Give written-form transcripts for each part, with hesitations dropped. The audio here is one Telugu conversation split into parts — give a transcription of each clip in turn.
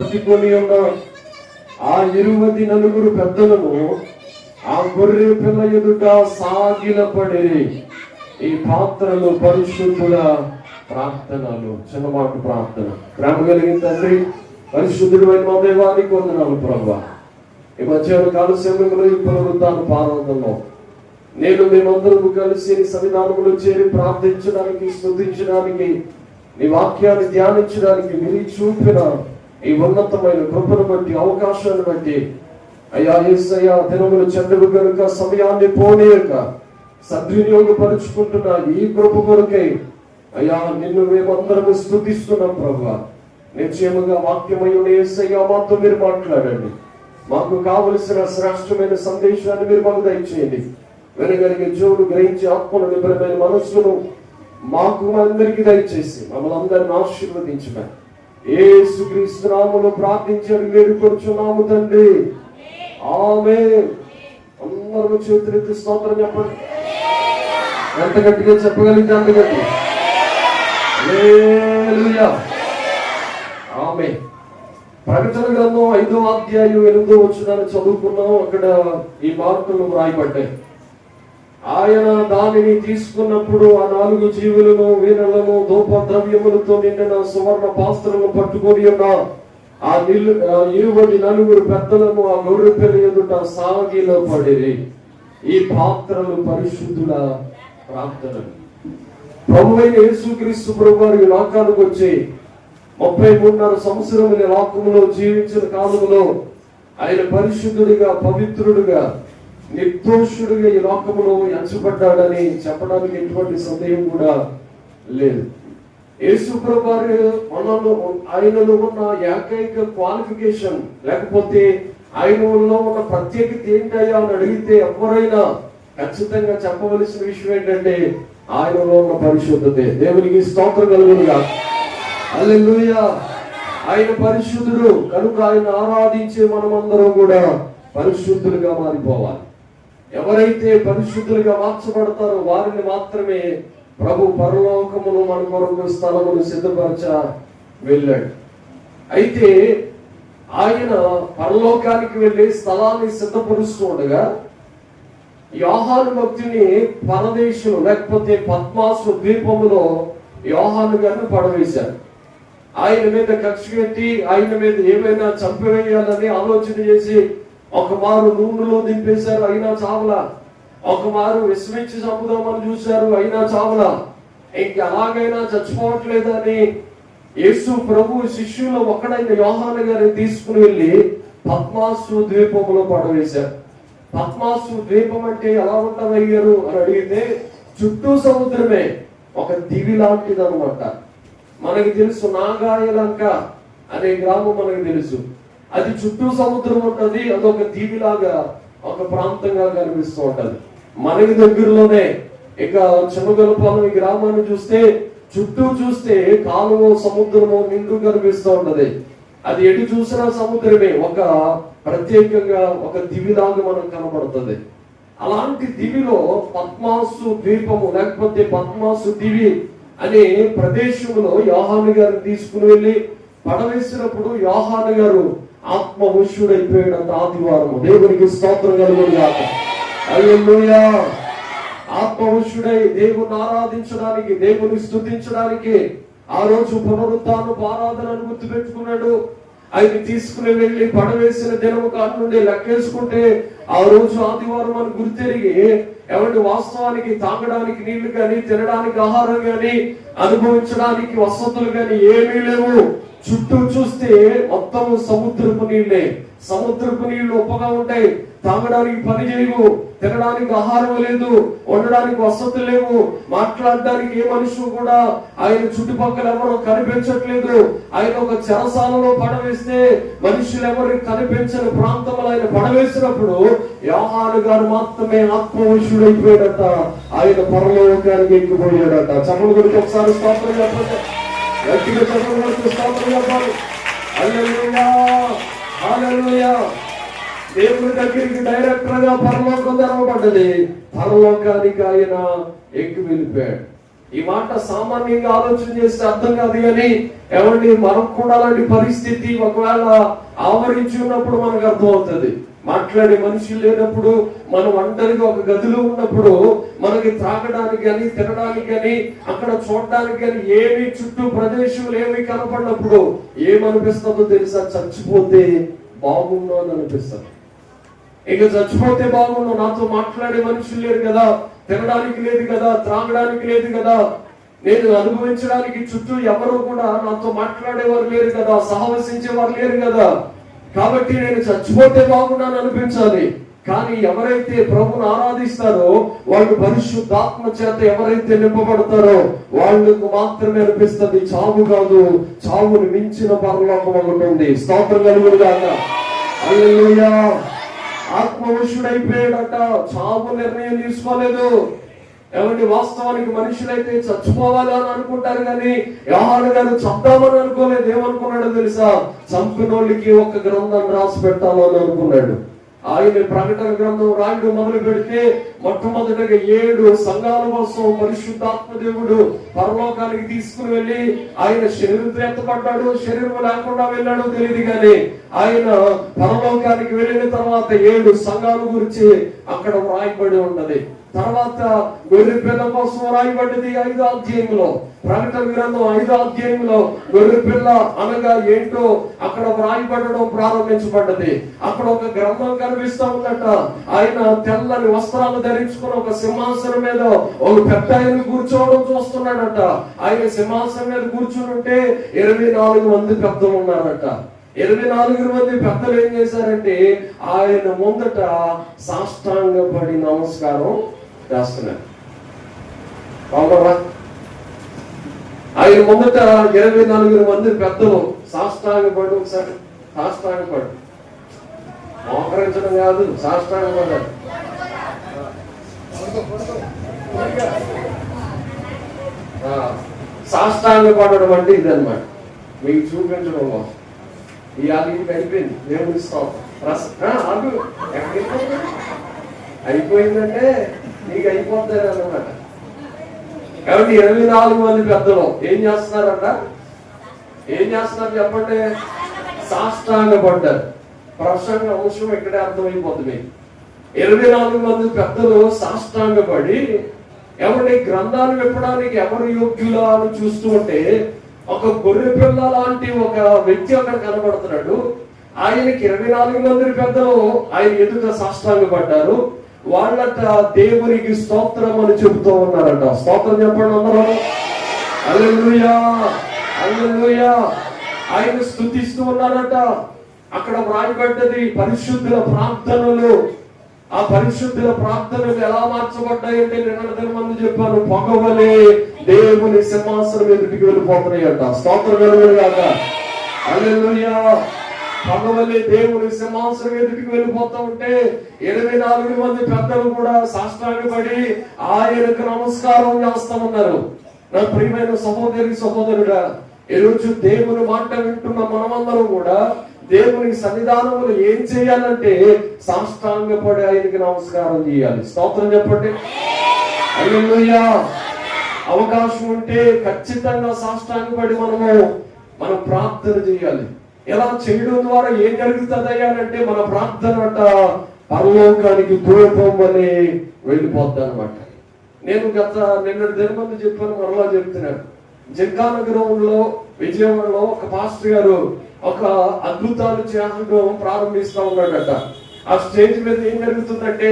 పట్టుకొని ఉన్న ఆ 24 పెద్దలను ఆ గొర్రె పిల్ల ఎదుట సాగిలపడి ఈ పాత్రలు పరిశుద్ధుల ప్రార్థనలు. చిన్నమాట ప్రార్థన. ప్రేమ కలిగిన తండ్రి, పరిశుద్ధుడు అయిన మా దేవానికి వందనాలు ప్రభువా. ఈ మధ్యాహ్న కాల సమయంలో ఈ పునరుద్ధాన పారాధనలో నేను మేమందరము కలిసి సన్నిధానంలో చేరి ప్రార్థించడానికి, స్తుతించడానికి, నీ వాక్యాన్ని ధ్యానించడానికి మీరు చూపిన ఈ ఉన్నతమైన కృపను బట్టి, అవకాశాన్ని బట్టి అయ్యా యేసయ్యా, దినములు చెడ్డవు కనుక సమయాన్ని పోనీయక సద్వినియోగపరుచుకుంటున్న ఈ కృప కొరకై అయ్యా నిన్ను మేమందరము స్తుతిస్తున్నాం ప్రభువా. నిశ్చయముగా వాక్యమయుడు యేసయ్యా మాతో మీరు మాట్లాడండి. మాకు కావలసిన శ్రేష్టమైన సందేశాన్ని మీరు మాకు దయచేయండి. వినగలిగే చెవులు గ్రహించి ఆత్మను నిబరమైన మనస్సును మాకు అందరికీ దయచేసి మమ్మల్ని అందరిని ఆశీర్వదించమని యేసుక్రీస్తు నామములో ప్రార్థించారు, వేడుకొనుచున్నాము తండ్రి. ఆమేన్. అందరూ చేతులెత్తి స్తోత్రం చెప్పండి. ఎంత గట్టిగా చెప్పగలిగితే అంత గట్టి. హల్లెలూయా. ఆమేన్. ప్రకటన గ్రంథం 5వ అధ్యాయం 8వ వచనాన్ని చదువుకున్నాం. అక్కడ ఈ మార్కులు వ్రాయబడ్డాయి. ఆయన దానిని తీసుకున్నప్పుడు ఆ 4 జీవులను, వీణలను, ధూపద్రవ్యములతో నిండిన సువర్ణ పాత్రలను పట్టుకొని ఉన్న ఆ 24 పెద్దలను ఆ గొర్రె పిల్ల ఎదుట సాగిలపడిరి. ఈ పాత్రలు పరిశుద్ధుల ప్రార్థనలు. ప్రభువైన యేసుక్రీస్తు ప్రభువారు ఈ లోకానికి వచ్చి 33.5 సంవత్సరముల లోకములో జీవించిన కాలములో ఆయన పరిశుద్ధుడిగా, పవిత్రుడిగా, నిర్దోషుడిగా ఈ లోకములో ఎంచబడ్డాడని చెప్పడానికి ఎటువంటి సందేహం కూడా లేదు. యేసు ప్రభువారు ఆయనలో ఉన్న ఏకైక క్వాలిఫికేషన్, లేకపోతే ఆయనలో ఉన్న ప్రత్యేకత ఏంటయ్యా అని అడిగితే ఎవరైనా ఖచ్చితంగా చెప్పవలసిన విషయం ఏంటంటే ఆయనలో ఉన్న పరిశుద్ధతే. దేవునికి స్తోత్రం కలుగునుగా. హల్లెలూయా. ఆయన పరిశుద్ధుడు కనుక ఆయన ఆరాధించే మనమందరం కూడా పరిశుద్ధులుగా మారిపోవాలి. ఎవరైతే పరిశుద్ధులుగా మార్చబడతారో వారిని మాత్రమే ప్రభు పరలోకమును మన కొరకు స్థలమును సిద్ధపరచ వెళ్ళాడు. అయితే ఆయన పరలోకానికి వెళ్ళి స్థలాన్ని సిద్ధపరుస్తూ ఉండగా యోహాను భక్తుని పరదేశులు లేకపోతే పద్మాసు ద్వీపములో యోహాను గారిని పడవేశారు. ఆయన మీద కక్ష కట్టి ఆయన మీద ఏమైనా చంపివేయాలని ఆలోచన చేసి ఒక మారు నూనెలో దింపేశారు, అయినా చావలా. ఒక మారు విశ్వించి చంపుదామని చూశారు, అయినా చావలా. ఇంక అలాగైనా చచ్చిపోవట్లేదని యేసు ప్రభు శిష్యులు ఒక్కడైన యోహాను గారిని తీసుకుని వెళ్ళి పద్మాసు ద్వీపంలో పడవేశారు. పద్మాసు ద్వీపం అంటే ఎలా ఉంటదయ్యారు అని అడిగితే చుట్టూ సముద్రమే, ఒక దివి లాంటిది అనమాట. మనకి తెలుసు నాగాయలంక అనే గ్రామం మనకు తెలుసు. అది చుట్టూ సముద్రం ఉంటది. అదొక దీవిలాగా ఒక ప్రాంతంగా కనిపిస్తూ ఉంటది. మనకి దగ్గరలోనే ఇక చిన్నగలపాలెం ఈ గ్రామాన్ని చూస్తే చుట్టూ చూస్తే కాలువ, సముద్రము నిండు కనిపిస్తూ ఉంటది. అది ఎటు చూసినా సముద్రమే, ఒక ప్రత్యేకంగా ఒక దివిలాగా మనకు కనబడుతుంది. అలాంటి దివిలో పద్మాసు ద్వీపము లేకపోతే పద్మాసు దివి అనే ప్రదేశంలో యోహాను గారిని తీసుకుని వెళ్ళి పడవేసినప్పుడు యోహాను గారు ఆత్మవశుడైపోయాడంత ఆదివారం. దేవునికి స్తోత్రం కలుగునుగాక. హల్లెలూయా. ఆత్మవశుడై దేవుని ఆరాధించడానికి, దేవుని స్తుతించడానికి ఆ రోజు పునరుద్ధాన ఆరాధనను గుర్తుపెట్టుకున్నాడు. ఆయన తీసుకుని వెళ్ళి పడవేసిన దినము కాడి నుండి లెక్కేసుకుంటే ఆ రోజు ఆదివారం అని గుర్తెరిగి ఎవరి వాస్తవానికి తాగడానికి నీళ్లు కానీ, తినడానికి ఆహారం కానీ, అనుభవించడానికి వసతులు కానీ ఏమీ లేవు. చుట్టూ చూస్తే మొత్తం సముద్రపు నీళ్ళే. సముద్రపు నీళ్లు ఉప్పగా ఉంటాయి. తాగడానికి పని చేయవు, తినడానికి ఆహారం లేదు, ఉండడానికి వసతులు లేవు, మాట్లాడడానికి ఏ మనుషులు కూడా ఆయన చుట్టుపక్కల ఎవరు కనిపించట్లేదు. ఆయన ఒక చెరసాలలో పడవేస్తే మనుషులు ఎవరికి కనిపించని ప్రాంతంలో ఆయన పడవేసినప్పుడు యోహాను గారు మాత్రమే ఆత్మవశుడైపోయాడట. ఆయన పరలోకానికి ఎక్కిపోయాడట. చమల గురించి ఒకసారి స్తోత్రం చెప్పండి. గట్టిగా చమల గురించి స్తోత్రం చెప్పాలి. హల్లెలూయా. హల్లెలూయా. దేవుని దగ్గరికి డైరెక్టర్ గా పరలోకం తెరవబడ్డది. పరలోకానికి ఆయన ఎక్కి వెళ్ళిపోయాడు. ఈ మాట సామాన్యంగా ఆలోచన చేస్తే అర్థం కాదు, కానీ ఏమండి మనకు కూడా అలాంటి పరిస్థితి ఒకవేళ ఆవరించి ఉన్నప్పుడు మనకు అర్థం అవుతుంది. మాట్లాడే మనుషులు లేనప్పుడు, మనం ఒంటరిగా ఒక గదిలో ఉన్నప్పుడు మనకి త్రాగడానికి కానీ తినడానికి కానీ అక్కడ చూడడానికి కానీ ఏమి చుట్టూ ప్రదేశంలో ఏమి కనపడినప్పుడు ఏమనిపిస్తుందో తెలుసా? చచ్చిపోతే బాగుండు అని అనిపిస్తుంది. ఇక చచ్చిపోతే బాగుండు, నాతో మాట్లాడే మనుషులు లేరు కదా, తినడానికి లేదు కదా, త్రాగడానికి లేదు కదా, నేను అనుభవించడానికి చుట్టూ ఎవరు కూడా నాతో మాట్లాడేవారు లేరు కదా, సహవసించేవారు లేరు కదా, కాబట్టి నేను చచ్చిపోతే బాగున్నాను అనిపించాలి. కానీ ఎవరైతే ప్రభుని ఆరాధిస్తారో, వాళ్ళు పరిశుద్ధాత్మ చేత ఎవరైతే నింపబడతారో వాళ్ళకు మాత్రమే అనిపిస్తుంది చావు కాదు, చావుని మించిన పరలోకం ఉంటుంది. స్తోత్రం కలుగును గాక. హల్లెలూయా. ఆత్మవశుడైపోయాడట, చావు నిర్ణయం తీసుకోలేదు. ఏమంటే వాస్తవానికి మనుషులైతే చచ్చిపోవాలి అని అనుకుంటారు, కానీ యోహాను గారు చంపామని అనుకోలేదు. ఏమనుకున్నాడో తెలుసా? చంపినోళ్ళకి ఒక గ్రంథం రాసి పెట్టాలని అనుకున్నాడు. ఆయన ప్రకటన గ్రంథం రాయడం మొదలు పెడితే మొట్టమొదటిగా 7 సంఘాల కోసం పరిశుద్ధాత్మ దేవుడు పరలోకానికి తీసుకుని వెళ్ళి ఆయన శరీరంతో ఎత్తపడ్డాడు, శరీరం లేకుండా వెళ్ళాడో తెలియదు, కానీ ఆయన పరలోకానికి వెళ్ళిన తర్వాత 7 సంఘాల గురించి అక్కడ వ్రాయబడి ఉన్నది. తర్వాత గొర్రె పిల్ల కోసం రాయబడ్డది 5వ అధ్యాయంలో. ప్రకటన గ్రంథం 5వ అధ్యాయంలో గొర్రె పిల్ల అనగా ఏంటో అక్కడ వ్రాయబడడం ప్రారంభించబడ్డది. అక్కడ ఒక గ్రంథం కనిపిస్తా ఉందట. ఆయన తెల్లని వస్త్రాలు ధరించుకుని ఒక సింహాసనం మీద ఒక పెద్ద ఆయన కూర్చోవడం చూస్తున్నాడట. ఆయన సింహాసనం మీద కూర్చుని ఉంటే 24 మంది పెద్దలు ఉన్నారట. 24 మంది పెద్దలు ఏం చేశారంటే ఆయన ముందట సాష్టాంగపడి నమస్కారం చేస్తున్నారు. బాగున్నారా? ఆయన ముందట 24 మంది పెద్దలు సాష్టాంగపడు. ఒకసారి సాష్టాంగపడు, మోకరించడం కాదు, సాష్టాంగపడ్డారు. సాష్టాంగపడడం అంటే ఇదన్నమాట, మీకు చూపించడం కోసం. ఈ ఆదికి అయిపోయింది, దేవుని స్తోత్రం. అయిపోయిందంటే నీకు అయిపోతుంది అన్నమాట. కాబట్టి 24 మంది పెద్దలు ఏం చేస్తున్నారంట? ఏం చేస్తున్నారు చెప్పండి? సాష్టాంగపడ్డారు. ప్రసంగ అంశం ఇక్కడే అర్థమైపోతుంది. 24 మంది పెద్దలు సాష్టాంగపడి ఎవరి గ్రంథాలు విప్పడానికి ఎవరు యోగ్యులా అని చూస్తూ ఉంటే ఒక గొర్రె పిల్ల లాంటి ఒక వ్యక్తి అక్కడ కనబడుతున్నాడు. ఆయనకి 24 మంది పెద్దలు ఆయన ఎదుట సాష్టాంగపడ్డారు. వాళ్ళట దేవునికి స్తోత్రం అని చెబుతూ ఉన్నారట. స్తోత్రం చెప్పండి అందరూ. హల్లెలూయా, హల్లెలూయా. ఆయన స్తుతిస్తూ ఉన్నారట. అక్కడ వ్రాయబడ్డది పరిశుద్ధుల ప్రార్థనలు. ఆ పరిశుద్ధుల ప్రార్థనలు ఎలా మార్చబడ్డాయంటే నిన్న మంది చెప్పాను, పొగవలే దేవుని సింహాసనం ఎదుటికి వెళ్ళిపోతున్నాయట. స్తోత్రం కలుగునుగాక. హల్లెలూయా. పొగవలే దేవుని సింహాసనం ఎదుటికి వెళ్ళిపోతా ఉంటే 24 మంది పెద్దలు కూడా సాష్టాంగపడి ఆయనకు నమస్కారం చేస్తా ఉన్నారు. నా ప్రియమైన సహోదరి సహోదరుడా, ఈరోజు దేవుని మాట వింటున్న మనమందరం కూడా దేవుని సన్నిధానంలో ఏం చేయాలంటే సాష్టాంగపడి ఆయనకి నమస్కారం చేయాలి. స్తోత్రం చెప్పండి. హల్లెలూయా. అవకాశం ఉంటే ఖచ్చితంగా సాష్టాంగపడి మనం ప్రార్థన చేయాలి. ఎలా చేయడం ద్వారా ఏం జరుగుతుంది అంటే మన ప్రార్థన అంట పరలోకానికి దూరం అని వెళ్ళిపోద్ది అనమాట. నేను నిన్నటి దినమంది చెప్పాను, మరలా చెప్తున్నాను. జగ్గానగరంలో విజయవాడలో ఒక పాస్టర్ గారు ఒక అద్భుతాలు చేయడం ప్రారంభిస్తా ఉన్నాడట. ఆ స్టేజ్ మీద ఏం జరుగుతుందంటే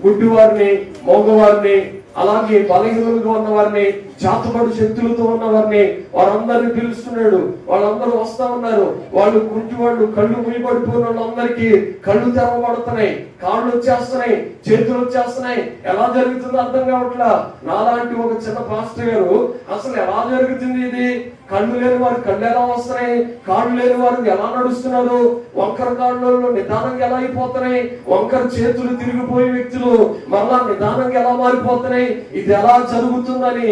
గుడ్డివారిని మోగవారిని అలాగే బలహీనులుగా ఉన్న వారిని, చేతబడు శక్తులతో ఉన్న వారిని వారందరినీ పిలుస్తున్నాడు. వాళ్ళందరూ వస్తా ఉన్నారు. వాళ్ళు కుంటి వాళ్ళు, కళ్ళు మూయబడిపోయిన వాళ్ళందరికీ కళ్ళు తెరవబడుతున్నాయి, కాళ్ళు వచ్చేస్తున్నాయి, చేతులు వచ్చేస్తున్నాయి. ఎలా జరుగుతుందో అర్థం కావట్లా. నాలాంటి ఒక చిన్న పాస్టర్ గారు అసలు ఎలా జరుగుతుంది ఇది? కళ్ళు లేని వారు కళ్ళు ఎలా వస్తున్నాయి? కాళ్ళు లేని వారు ఎలా నడుస్తున్నారు? వంకర కాళ్ళలో నిదానంగా ఎలా అయిపోతున్నాయి? వంకర చేతులు తిరిగిపోయే వ్యక్తులు మళ్ళా నిదానంగా ఎలా మారిపోతున్నాయి? ఇది ఎలా జరుగుతుందని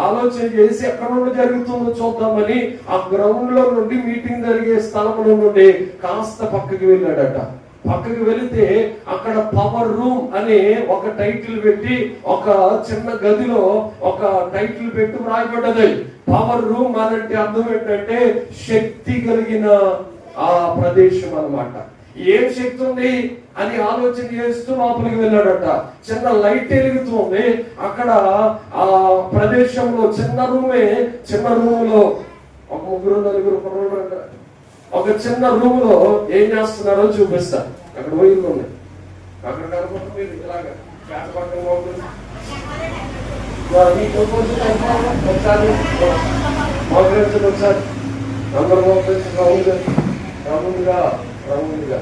ఆలోచన చేసి ఎక్కడ నుండి జరుగుతుందో చూద్దామని ఆ గ్రౌండ్ లో నుండి మీటింగ్ జరిగే స్థలంలో నుండి కాస్త పక్కకి వెళ్ళాడట. పక్కకి వెళితే అక్కడ పవర్ రూమ్ అని ఒక టైటిల్ పెట్టి, ఒక చిన్న గదిలో ఒక టైటిల్ పెట్టి రాయబడ్డది. పవర్ రూమ్ అనంటే అర్థం ఏంటంటే శక్తి కలిగిన ఆ ప్రదేశం అన్నమాట. ఏం శక్తి ఉంది అని ఆలోచన చేస్తూ లోపలికి వెళ్ళాడట. చిన్న లైట్ వెలుగుతుంది అక్కడ ఆ ప్రదేశంలో. చిన్న రూమ్ లో ఒక 3-4 ఒక చిన్న రూమ్ లో ఏం చేస్తున్నారో చూపిస్తా. అక్కడ వైర్లు ఉన్నాయి, అక్కడ కనుకుంటుంది ఇలాగా ఒకసారి ఒకసారి అందరూ రౌండ్గా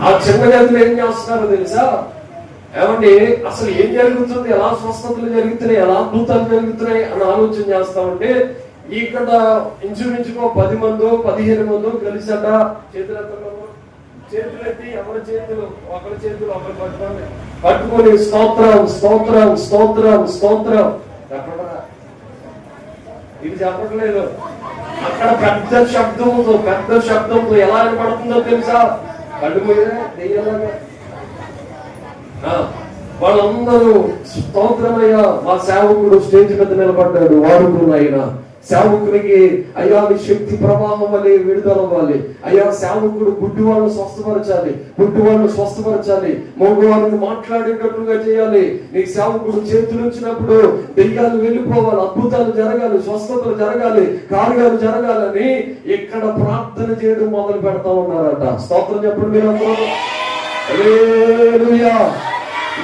ఆ చిన్న గదిలో ఏం చేస్తున్నారో తెలుసా? ఏమండి, అసలు ఏం జరుగుతుంది, ఎలా స్వస్థతలు జరుగుతున్నాయి, ఎలా అద్భుతాలు జరుగుతున్నాయి అని ఆలోచన చేస్తామంటే, ఇక్కడ ఇంచుమించుకో 10 మందో 15 మందో కలిసట చేతులెత్తి ఎవరి చేతులు ఒకరి చేతులు ఒకరు పట్టుకొని స్తోత్రం స్తోత్రం స్తోత్రం స్తోత్రం చెప్పడరా? ఇది చెప్పట్లేదు. అక్కడ పెద్ద శబ్దంతో ఎలా వినపడుతుందో తెలుసా? కడుపుగా దెయ్యాలగా వాళ్ళందరూ స్తోత్రమయ్యా, మా సేవకుడు స్టేజ్ మీద నిలబడ్డాడు, వాడుకున్నాయినా సేవకునికి అయ్యా నీ శక్తి ప్రవాహం వల్ల విడుదల అవ్వాలి. అయ్యా సేవకుడు గుడ్డివాళ్ళను స్వస్థపరచాలి, మగవాళ్ళని మాట్లాడేటట్లుగా చేయాలి. నీ సేవకుడు చేతులు ఉంచినప్పుడు దెయ్యాలు వెళ్ళిపోవాలి, అద్భుతాలు జరగాలి, స్వస్థతలు జరగాలి, కార్యాలు జరగాలని ఇక్కడ ప్రార్థన చేయడం మొదలు పెడతా ఉన్నారట. స్తోత్రం చెప్పండి మీరు అందరూ. హల్లెలూయా.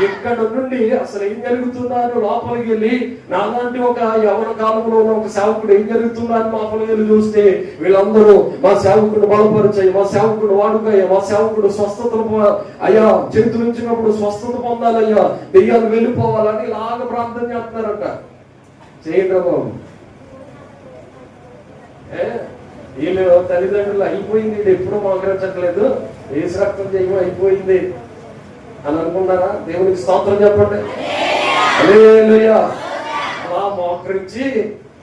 ఇక్కడ నుండి అసలు ఏం జరుగుతుందని లోపలికి వెళ్ళి, నాలాంటి ఒక యవన కాలంలో ఉన్న ఒక సేవకుడు ఏం జరుగుతుందని లోపలికి వెళ్ళి చూస్తే వీళ్ళందరూ మా సేవకుడు బలపరిచాయి, మా సేవకుడు వాడుకయ్యా, మా సేవకుడు స్వస్థతలు అయ్యా, చేతులు ఉంచినప్పుడు స్వస్థత పొందాలయ్యా, దెయ్యాలు వెళ్ళిపోవాలని ఇలాగ ప్రార్థన చేస్తున్నారట. చేయండి బాబు. వీళ్ళు తల్లిదండ్రులు అయిపోయింది, ఇది ఎప్పుడూ మోకరించట్లేదు, ఏసు రక్తం చేయడం అయిపోయింది అని అనుకున్నారా? దేవునికి స్తోత్రం చెప్పండి. హల్లెలూయా. అలా మోకరించి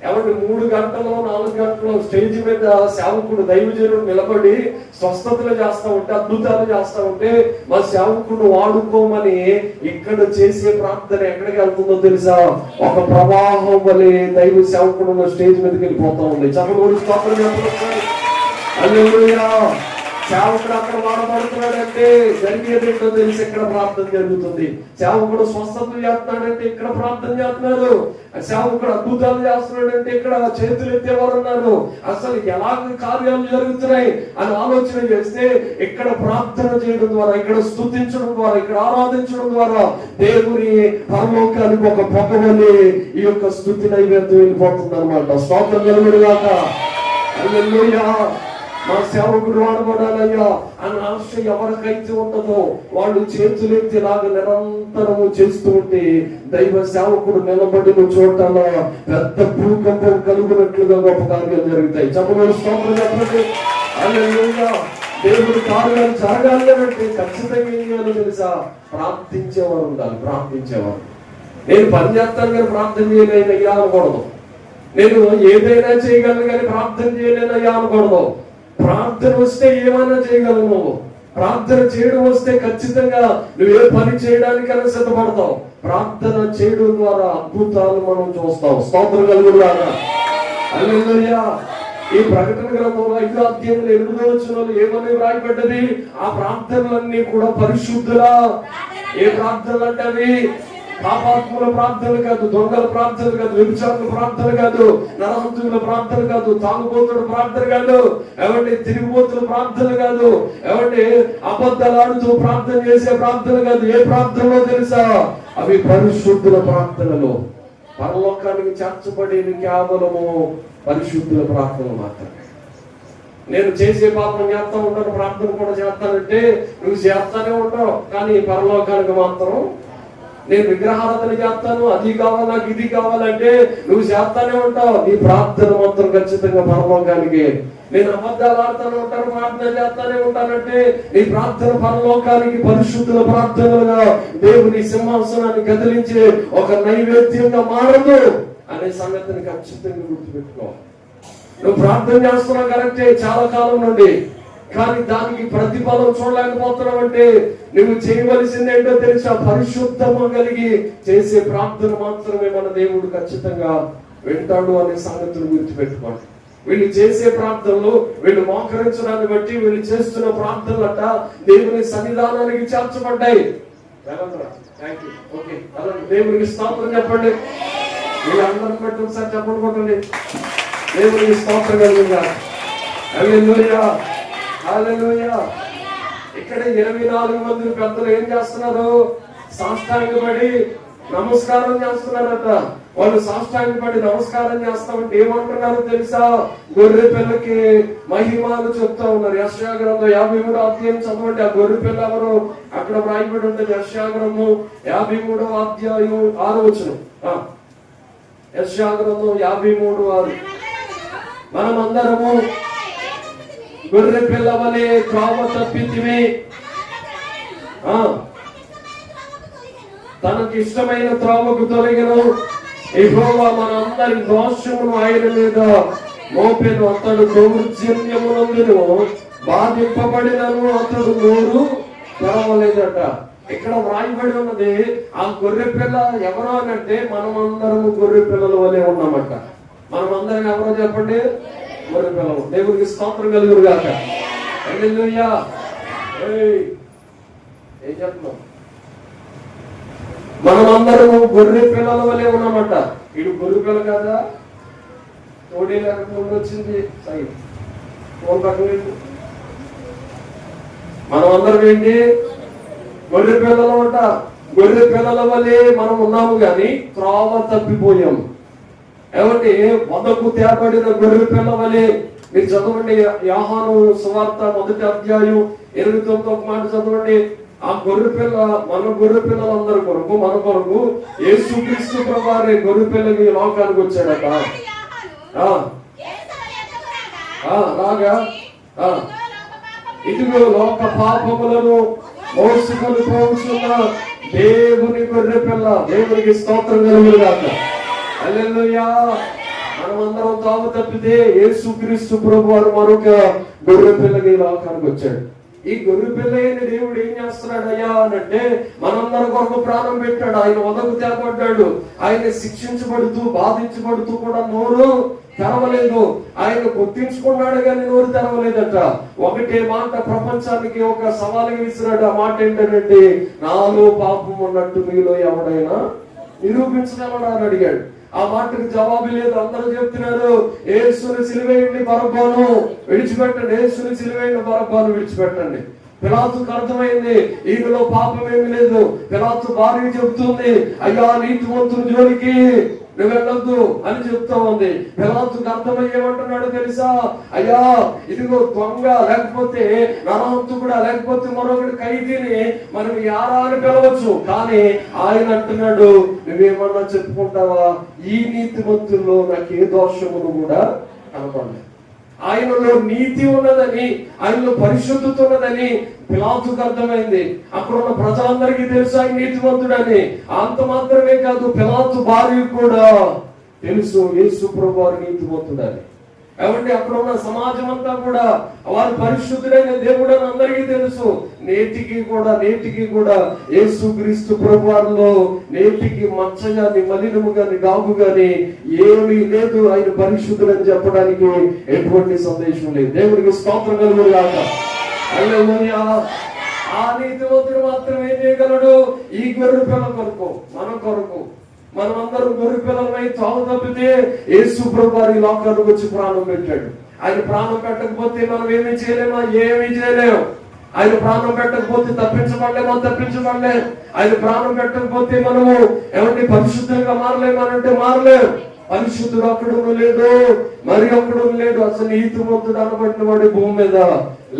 ఎవరి 3 గంటలు 4 గంటలు స్టేజ్ మీద సేవకుడు దైవజనుడు నిలబడి స్వస్థతలు చేస్తా ఉంటే, అద్భుతాలు చేస్తా ఉంటే, మా సేవకుడు వాడుకోమని ఇక్కడ చేసే ప్రార్థన ఎక్కడికి వెళ్తుందో తెలుసా? ఒక ప్రవాహం వలె దైవ సేవకుడు స్టేజ్ మీదకి వెళ్ళిపోతా ఉంది. చెప్పండి, స్తోత్రం చెప్పండి. హల్లెలూయా. సేవకుడు అక్కడ వాడబడుతున్నాడంటే జరిగేది ఏంటో తెలిసి ఇక్కడ ప్రార్థన జరుగుతుంది. సేవకుడు స్వస్థతలు చేస్తున్నాడంటే ఇక్కడ ప్రార్థన చేస్తున్నారు. సేవకుడు అద్భుతాలు చేస్తున్నాడంటే ఇక్కడ చేతులు ఎత్తేవారు ఉన్నారు. అసలు ఎలాగ కార్యాలు జరుగుతున్నాయి అని ఆలోచన చేస్తే ఇక్కడ ప్రార్థన చేయడం ద్వారా, ఇక్కడ స్తుతించడం ద్వారా, ఇక్కడ ఆరాధించడం ద్వారా దేవుని పరలోకానికి ఒక పొగవలి ఈ యొక్క స్తుతి నైవేద్యం వెళ్ళిపోతుంది అనమాట. స్తోత్రం కలుగునుగాక. హల్లెలూయా. మా సేవకుడు వాడబడాలయ్యా అని ఆశ ఎవరికైతే ఉంటుందో వాళ్ళు చేతులెత్తిలాగా నిరంతరము చేస్తూ ఉంటే దైవ సేవకుడు నిలబడిన చోటల పెద్ద భూకంపం కలుగునట్లుగా గొప్ప కార్యాలు జరుగుతాయి. చెప్పండి, స్తోత్రం చెప్పండి. హల్లెలూయా. దేవుడి కార్యాలు జరగాలి అంటే ఖచ్చితంగా ఏం చేయాలో తెలుసా? ప్రార్థించేవారు ఉండాలి. ప్రార్థించేవారు. నేను పని చేస్తాను కానీ ప్రార్థన చేయలేనయ్యా అనకూడదు. నేను ఏదైనా చేయగలను కానీ ప్రార్థన చేయలేనయ్యా అనకూడదు. ప్రార్థన వస్తే ఏమైనా చేయగలవు నువ్వు. ప్రార్థన చేయడం వస్తే ఖచ్చితంగా నువ్వే పని చేయడానికైనా సిద్ధపడతావు. ప్రార్థన చేయడం ద్వారా అద్భుతాలు మనం చూస్తాం. స్తోత్రం కలుగునుగాక. హల్లెలూయా. ఈ ప్రకటన గ్రంథంలో 5వ అధ్యాయంలో 8వ వచనంలో ఏమని వ్రాయబడ్డది? ఆ ప్రార్థనలన్నీ కూడా పరిశుద్ధులా. ఏ ప్రార్థనలు అంటే అవి పాపాత్ముల ప్రార్థనలు కాదు, దొంగల ప్రార్థనలు కాదు, వ్యభిచారుల ప్రార్థన కాదు, నరహంతుల ప్రార్థన కాదు, తాగుబోతుల ప్రార్థన కాదు, ఏమంటే తిరిగిపోతుల ప్రార్థన కాదు, ఏమంటే అబద్ధాలు ఆడుతూ ప్రార్థన చేసే ప్రార్థన కాదు. ఏ ప్రార్థనలో తెలుసా? అవి పరిశుద్ధుల ప్రార్థనలు. పరలోకానికి చేర్చబడేది కేవలము పరిశుద్ధుల ప్రార్థనలు మాత్రమే. నేను చేసే పాపం చేస్తా ఉంటాను, ప్రార్థన కూడా చేస్తానంటే నువ్వు చేస్తానే ఉంటావు, కానీ పరలోకానికి మాత్రం నేను విగ్రహారాధన చేస్తాను, అది కావాలి నాకు ఇది కావాలంటే నువ్వు చేస్తానే ఉంటావు. నీ ప్రార్థన మాత్రం ఖచ్చితంగా పరలోకానికి. నేను అబద్ధాలు ఆడుతానే ఉంటాను, ప్రార్థన చేస్తానే ఉంటానంటే నీ ప్రార్థన పరలోకానికి పరిశుద్ధుల ప్రార్థనలుగా దేవుని సింహాసనాన్ని కదిలించే ఒక నైవేద్యంగా మారదు అనే సంగతిని ఖచ్చితంగా గుర్తుపెట్టుకో. నువ్వు ప్రార్థన చేస్తున్నావు కరెక్టే చాలా కాలం నుండి, కానీ దానికి ప్రతిఫలం చూడలేకపోతున్నావు అంటే నువ్వు చేయవలసింది ఏంటో తెలుసా? పరిశుద్ధము కలిగి చేసే ప్రార్థన మాత్రమే మన దేవుడు ఖచ్చితంగా వింటాడు అనే సంగతులు గుర్తుపెట్టుకోండి. వీళ్ళు చేసే ప్రార్థనలు, వీళ్ళు మోకరించడాన్ని బట్టి వీళ్ళు చేస్తున్న ప్రార్థనలట దేవుని సన్నిధానానికి చేర్చబడ్డాయి. దేవునికి స్తోత్రం చెప్పండి. వీళ్ళందరం బట్టి ఒకసారి చెప్పండి. దేవునికి స్తోత్రం కలిగిందా? హల్లెలూయా, హల్లెలూయా. ఇక్కడ 24 మంది పెద్దలు ఏం చేస్తున్నారు? సాష్టాంగపడి నమస్కారం చేస్తున్నారట. వాళ్ళు సాష్టాంగపడి నమస్కారం చేస్తామంటే ఏమంటున్నారు తెలుసా? గొర్రె పిల్లకి మహిమాలు చెప్తా ఉన్నారు. యెషయా గ్రంథం 53వ అధ్యాయం చదవండి. ఆ గొర్రె పిల్ల ఎవరు అక్కడ వ్రాయబడి ఉంటుంది. యెషయా గ్రంథం 53వ అధ్యాయం 6వ వచనం. యెషయా గ్రంథం 53:6. మనమందరము గొర్రె పిల్ల వలె త్రోవ తప్పితిమి, తనకి ఇష్టమైన త్రోవకు తొలగను. యెహోవా మనందరి దోషమును ఆయన మీద మోపెను. అతడు దౌర్జన్యమునందును బాధింపబడినను అతడు నోరు తెరవలేదట. ఇక్కడ వ్రాయబడి ఉన్నది ఆ గొర్రె పిల్ల ఎవరో అనంటే మనమందరము గొర్రె పిల్లల వలె ఉన్నామట. మనమందరం ఎవరో చెప్పండి? గొర్రె పిల్లలు. దేవునికి స్తోత్రం కలుగును గాక. హల్లెలూయా. ఏం చెప్తున్నాం? మనమందరము గొర్రె పిల్లల వలె ఉన్నామట. ఇటు గొర్రె పిల్ల కదా, తోడే లేకుండా వచ్చింది. మనమందరం ఏంటి? గొర్రె పిల్లలు అంట. గొర్రె పిల్లల వలె మనం ఉన్నాము గాని త్రోవ తప్పిపోయాము. ఏమంటే వదకు తేబడిన గొర్రె పిల్ల వలె. మీరు చదవండి యోహాను సువార్త 1వ అధ్యాయం 29వ మాట చదవండి. ఆ గొర్రె పిల్ల మన గొర్రె పిల్లలందరి కొరకు, మన కొరకు యేసుక్రీస్తు ప్రభువారే గొర్రె పిల్లకి లోకానికి వచ్చాడట. రాగా ఇదిగో లోక పాపములను మోసుకొని పోతున్న దేవుని గొర్రె పిల్ల. దేవునికి స్తోత్రం కలుగును గాక. హల్లెలూయా. మనమందరం తాము తప్పితే యేసుక్రీస్తు ప్రభువారు మరొక గొర్రె పిల్లకి లోకానికి వచ్చాడు. ఈ గొర్రె పిల్ల అయిన దేవుడు ఏం చేస్తున్నాడయ్యా అనంటే మనందరి కొరకు ప్రాణం పెట్టాడు. ఆయన వదకు తేబడ్డాడు. ఆయన శిక్షించబడుతూ బాధించబడుతూ కూడా నోరు తెరవలేదు. ఆయన గుర్తించుకున్నాడు కానీ నోరు తెరవలేదట. ఒకటే మాట ప్రపంచానికి ఒక సవాలు విసిరాడు. ఆ మాట ఏంటంటే నాలో పాపం ఉన్నట్టు మీలో ఎవడైనా నిరూపించగలడా అని అడిగాడు. ఆ మాటకు జవాబు లేదు. అందరూ చెప్తున్నారు యేసుని సిలువేయండి, బరబ్బను విడిచిపెట్టండి. యేసుని సిలువేయండి, బరబ్బను విడిచిపెట్టండి. పిలాతుకు అర్థమైంది ఈయనలో పాపం ఏమి లేదు. పిలాతు భార్య చెబుతుంది అయ్యా నీతిమంతుని జోలికి నువ్వు వెళ్ళొద్దు అని చెప్తా ఉంది. పిలాతుకు అర్థమయ్యేమంటున్నాడు తెలుసా? అయ్యా ఇదిగో దొంగ లేకపోతే నరహంతకుడా లేకపోతే మరొకటి ఖైదీని మనం యారా అని పిలవచ్చు. కానీ ఆయన అంటున్నాడు నువ్వేమన్నా చెప్పుకుంటావా? ఈ నీతిమంతుల్లో నాకు ఏ దోషమును కూడా కనపడలేదు. ఆయనలో నీతి ఉన్నదని, ఆయనలో పరిశుద్ధత ఉన్నదని పిలాతుకు అర్థమైంది. అక్కడ ఉన్న ప్రజలందరికీ తెలుసు ఆయన నీతిమంతుడని. అంత మాత్రమే కాదు, పిలాతు భార్య కూడా తెలుసు యేసు ప్రభువారు నీతిమంతుడని. కాబట్టి అక్కడ ఉన్న సమాజం అంతా కూడా వారు పరిశుద్ధుడైన దేవుడు అని అందరికీ తెలుసు. నేటికి కూడా యేసుక్రీస్తు ప్రభువారిలో నేటికి మచ్చ గాని మలినము గాని డాగు గాని ఏమీ లేదు. ఆయన పరిశుద్ధుడని చెప్పడానికి ఎటువంటి సందేశం లేదు. దేవుడికి స్తోత్రం కలుగును గాక. హల్లెలూయా. ఆ నీతిమంతుడు మాత్రం ఏం చేయగలడు? ఈ గొర్రె పిల్ల కొరకు, మన కొరకు మనమందరం గొర్రె పిల్లలమై త్రోవ తప్పితే యేసు ప్రభువారు ఈ లోకానికి వచ్చి ప్రాణం పెట్టాడు. ఆయన ప్రాణం పెట్టకపోతే మనం ఏమీ చేయలేమా? ఏమీ చేయలేము. ఆయన ప్రాణం పెట్టకపోతే తప్పించబడలేమా? తప్పించబడలేం. ఆయన ప్రాణం పెట్టకపోతే మనము ఏమంటే పరిశుద్ధంగా మారలేమనంటే మారలేము. పరిశుద్ధుడు అక్కడును లేడు, మరి ఒక్కడు లేడు. అసలు నీతిమంతుడు అనబడిన వాడి భూమి మీద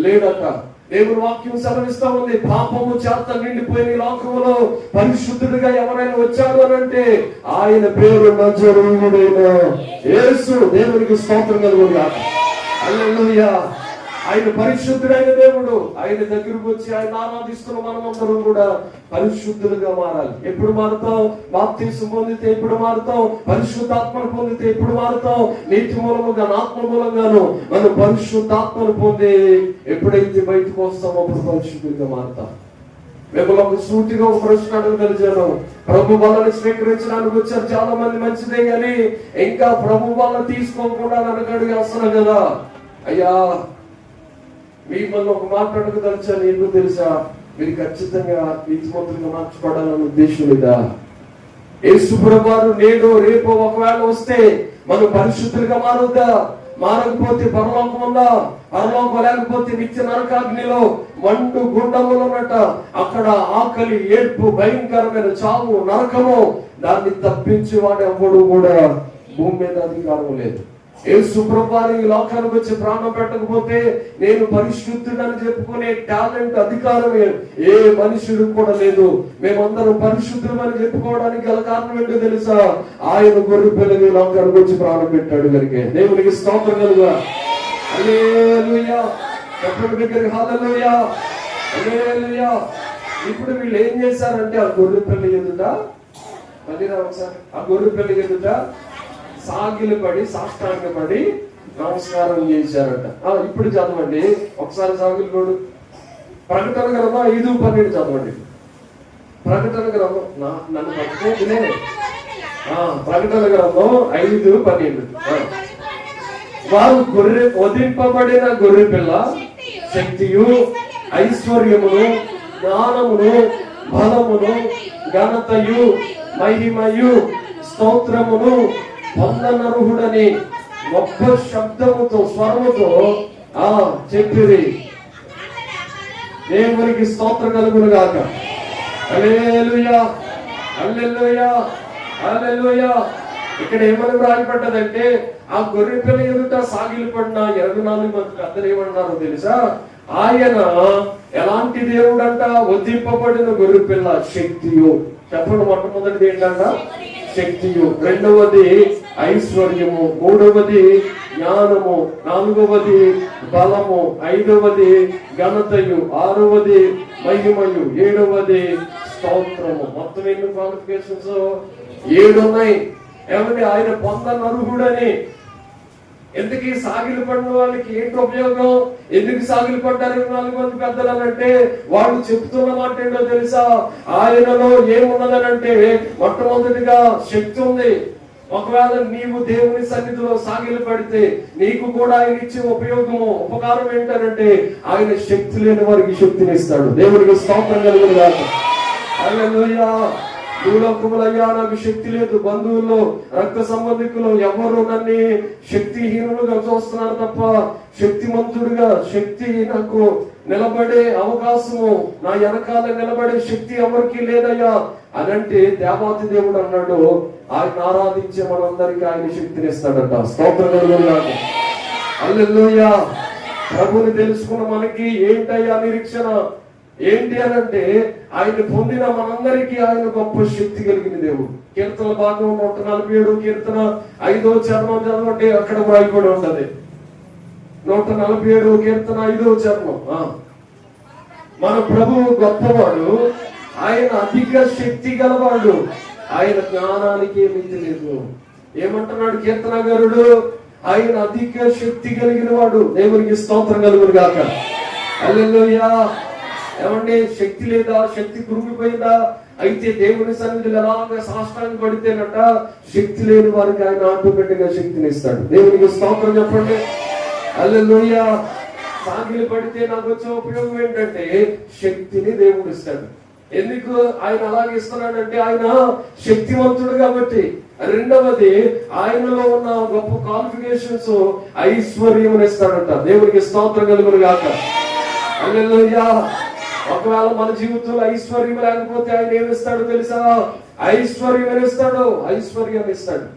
లేడట. దేవుని వాక్యం సెలవిస్తా ఉంది పాపము చేత నిండిపోయిన లోకములో పరిశుద్ధుడిగా ఎవరైనా వచ్చాడు అని అంటే ఆయన పేరు నజరేయుడైన యేసు. దేవునికి స్తోత్రం కలుగును గాక. హల్లెలూయా. ఆయన పరిశుద్ధుడైన దేవుడు. ఆయన దగ్గరకు వచ్చి ఆయన ఆరాధిస్తున్న మనమందరం కూడా పరిశుద్ధులుగా మారాలి. ఎప్పుడు మారుతాం? బాప్తిసం పొందితే ఎప్పుడు మారుతాం? పరిశుద్ధాత్మను పొందితే ఎప్పుడు మారుతాం? నీతి మూలముగా ఆత్మ మూలంగాను మనం పరిశుద్ధాత్మను పొంది ఎప్పుడైతే బయటకు వస్తామో అప్పుడు పరిశుద్ధులుగా మారుతాం. మిమ్మల్ని ఒక సూటిగా ఒక ప్రశ్న అడగదలిచాను. ప్రభు వాళ్ళని స్వీకరించడానికి వచ్చారు చాలా మంది, మంచిదే కానీ ఇంకా ప్రభు వాళ్ళని తీసుకోకుండా వెనకడుగు వేస్తున్నాం కదా. అయ్యా, మిమ్మల్ని ఒక మాట అడగదలిచాను. ఎందుకు తెలుసా? మీరు ఖచ్చితంగా నీతిమంతులుగా మార్చబడాలన్న ఉద్దేశం లేదా? యేసు ప్రభువారు నేడు రేపు ఒకవేళ వస్తే మనం పరిశుద్ధులుగా మారుద్దా? మారకపోతే పరలోకం ఉందా? పరలోకం లేకపోతే నిత్య నరకాగ్నిలో మండు గుండములు ఉన్నట. అక్కడ ఆకలి, ఏడ్పు, భయంకరమైన చావు, నరకము. దాన్ని తప్పించి వాడు ఎవ్వడు కూడా భూమి మీద అధికారం లేదు. యేసు ప్రభువారు ఈ లోకానికి వచ్చి ప్రాణం పెట్టకపోతే నేను పరిశుద్ధుడని చెప్పుకునే టాలెంట్, అధికారం ఏ మనుషుడు కూడా లేదు. మేమందరం పరిశుద్ధులమని చెప్పుకోవడానికి గల కారణం ఏంటో తెలుసా? ఆయన గొర్రె పిల్లలు ఈ లోకానికి వచ్చి ప్రాణం పెట్టాడు కనుక. దేవునికి స్తోత్రం కలుగా. హల్లెలూయా. చెప్పండి దగ్గరికి హల్లెలూయా, హల్లెలూయా. ఇప్పుడు వీళ్ళు ఏం చేశారంటే ఆ గొర్రె పిల్ల ఎదుట, ఆ గొర్రె పిల్ల ఎదుట సాగిలపడి సాష్టాంగపడి నమస్కారం చేశారట. ఇప్పుడు చదవండి ఒకసారి సాగిలపడు. ప్రకటన గ్రంథం 5:12 చదవండి. ప్రకటన గ్రంథం నన్ను పట్టుకోలే. ప్రకటన గ్రంథం 5:12. వారు గొర్రె వధింపబడిన గొర్రె పిల్ల శక్తియు, ఐశ్వర్యమును, జ్ఞానమును, బలమును, ఘనతయు, మహిమయు, స్తోత్రమును పొందనర్హుడని గొప్ప శబ్దముతో, స్వరముతో చెప్పిరి. దేవునికి స్తోత్రం కలుగును గాక. హల్లెలూయా, హల్లెలూయా, హల్లెలూయా. ఇక్కడ ఏమని రాయబడ్డదంటే ఆ గొర్రె పిల్ల ఎదుట సాగిలపడిన 24 మంది పెద్దలు ఏమన్నారో తెలుసా? ఆయన ఎలాంటి దేవుడంట? వధింపబడిన గొర్రె పిల్ల శక్తియు. చెప్పండి, మొట్టమొదటిది ఏంటంట? శక్తియు. రెండవది ఐశ్వర్యము. మూడవది జ్ఞానము. నాలుగవది బలము. ఐదవది ఘనతయు. ఆరవది మహిమయు. ఏడవది స్తోత్రము. మొత్తం ఎన్ని క్వాలిఫికేషన్స్? 7 ఉన్నాయి. ఏమంటే ఆయన పొందనర్హుడని. ఎందుకు సాగిలు పడిన వాళ్ళకి ఏంటి ఉపయోగం? ఎందుకు సాగిలు పడ్డారు 24 మంది పెద్దలు అనంటే వాళ్ళు చెప్తున్న మాట ఏంటో తెలుసా? ఆయనలో ఏమున్నదనంటే మొట్టమొదటిగా శక్తి ఉంది. ఒకవేళ నీవు దేవుని సన్నిధిలో సాగిలు పడితే నీకు కూడా ఆయన ఇచ్చే ఉపయోగము, ఉపకారం ఏంటనంటే ఆయన శక్తి లేని వారికి శక్తిని ఇస్తాడు. దేవునికి స్తోత్రం కలుగును గాక. హల్లెలూయా. భూలోకములయ్యా నాకు శక్తి లేదు, బంధువుల్లో రక్త సంబంధికులు ఎవరు నన్ను శక్తిహీనులుగా చూస్తున్నారు తప్ప శక్తిమంతుడుగా, శక్తి నాకు నిలబడే అవకాశము, నా వెనకాల నిలబడే శక్తి ఎవరికి లేదయ్యా అనంటే దేవాతి దేవుడు అన్నాడు ఆయన ఆరాధించే మనందరికీ ఆయన శక్తిని ఇస్తాడట. స్తోత్రం కలుగును గాక. హల్లెలూయా. ప్రభుని తెలుసుకున్న మనకి ఏంటయ్యా నిరీక్షణ? ఏంటి అనంటే ఆయన పొందిన మనందరికీ ఆయన గొప్ప శక్తి కలిగిన దేవుడు. కీర్తన భాగం 147 కీర్తన 5వ చరణం చదవండి, అక్కడ రాయబడి ఉంటది. 147 కీర్తన 5వ చరణం. మన ప్రభువు గొప్పవాడు, ఆయన అధిక శక్తి గలవాడు, ఆయన జ్ఞానానికి మించి లేదు. ఏమంటున్నాడు కీర్తనగారుడు? ఆయన అధిక శక్తి కలిగిన వాడు. దేవునికి స్తోత్రం కలుగును గాక. హల్లెలూయా. ఏమంటే శక్తి లేదా? శక్తి కురిగిపోయిందా? అయితే దేవుని సన్నిధిలో ఎలాగ సాష్టాంగ పడితేనట శక్తి లేని వారికి ఆయన ఆటోమేటిక్ గా శక్తిని ఇస్తాడు. దేవునికి స్తోత్రం చెప్పండి. హల్లెలూయా. సాగిలి పడితే నాకు వచ్చే ఉపయోగం ఏంటంటే శక్తిని దేవుడు ఇస్తాడు. ఎందుకు ఆయన అలాగే ఇస్తున్నాడంటే ఆయన శక్తివంతుడు కాబట్టి. రెండవది ఆయనలో ఉన్న గొప్ప క్వాలిఫికేషన్స్, ఐశ్వర్యం ఇస్తాడంట. దేవునికి స్తోత్రం కలుగును గాక. హల్లెలూయా. ఒకవేళ మన జీవితంలో ఐశ్వర్యం లేకపోతే ఆయన ఏమిస్తాడు తెలుసా? ఐశ్వర్యం ఇస్తాడు, ఐశ్వర్యం ఇస్తాడు.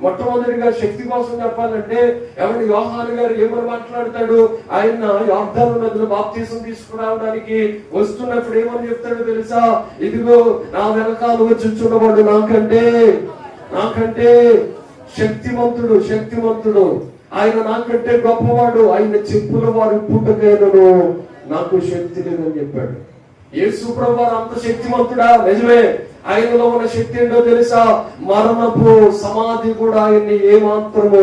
మొట్టమొదటిగా శక్తి కోసం చెప్పాలంటే ఎవరి యోహాను గారు ఏమని మాట్లాడతాడు? ఆయన యోర్దాను నదిలో బాప్తీసం తీసుకురావడానికి వస్తున్నప్పుడు ఏమని చెప్తాడు తెలుసా? ఇదిగో నా వెనకాల వచ్చి చూడవాడు నాకంటే శక్తిమంతుడు, శక్తిమంతుడు. ఆయన నాకంటే గొప్పవాడు, ఆయన చెప్పుల వారి పుట్టుకైనను నాకు శక్తి లేదని చెప్పాడు. యేసు ప్రభువు అంత శక్తిమంతుడా? నిజమే. ఆయనలో ఉన్న శక్తి ఏంటో తెలుసా? మరణపు సమాధి కూడా ఆయన్ని ఏమాత్రము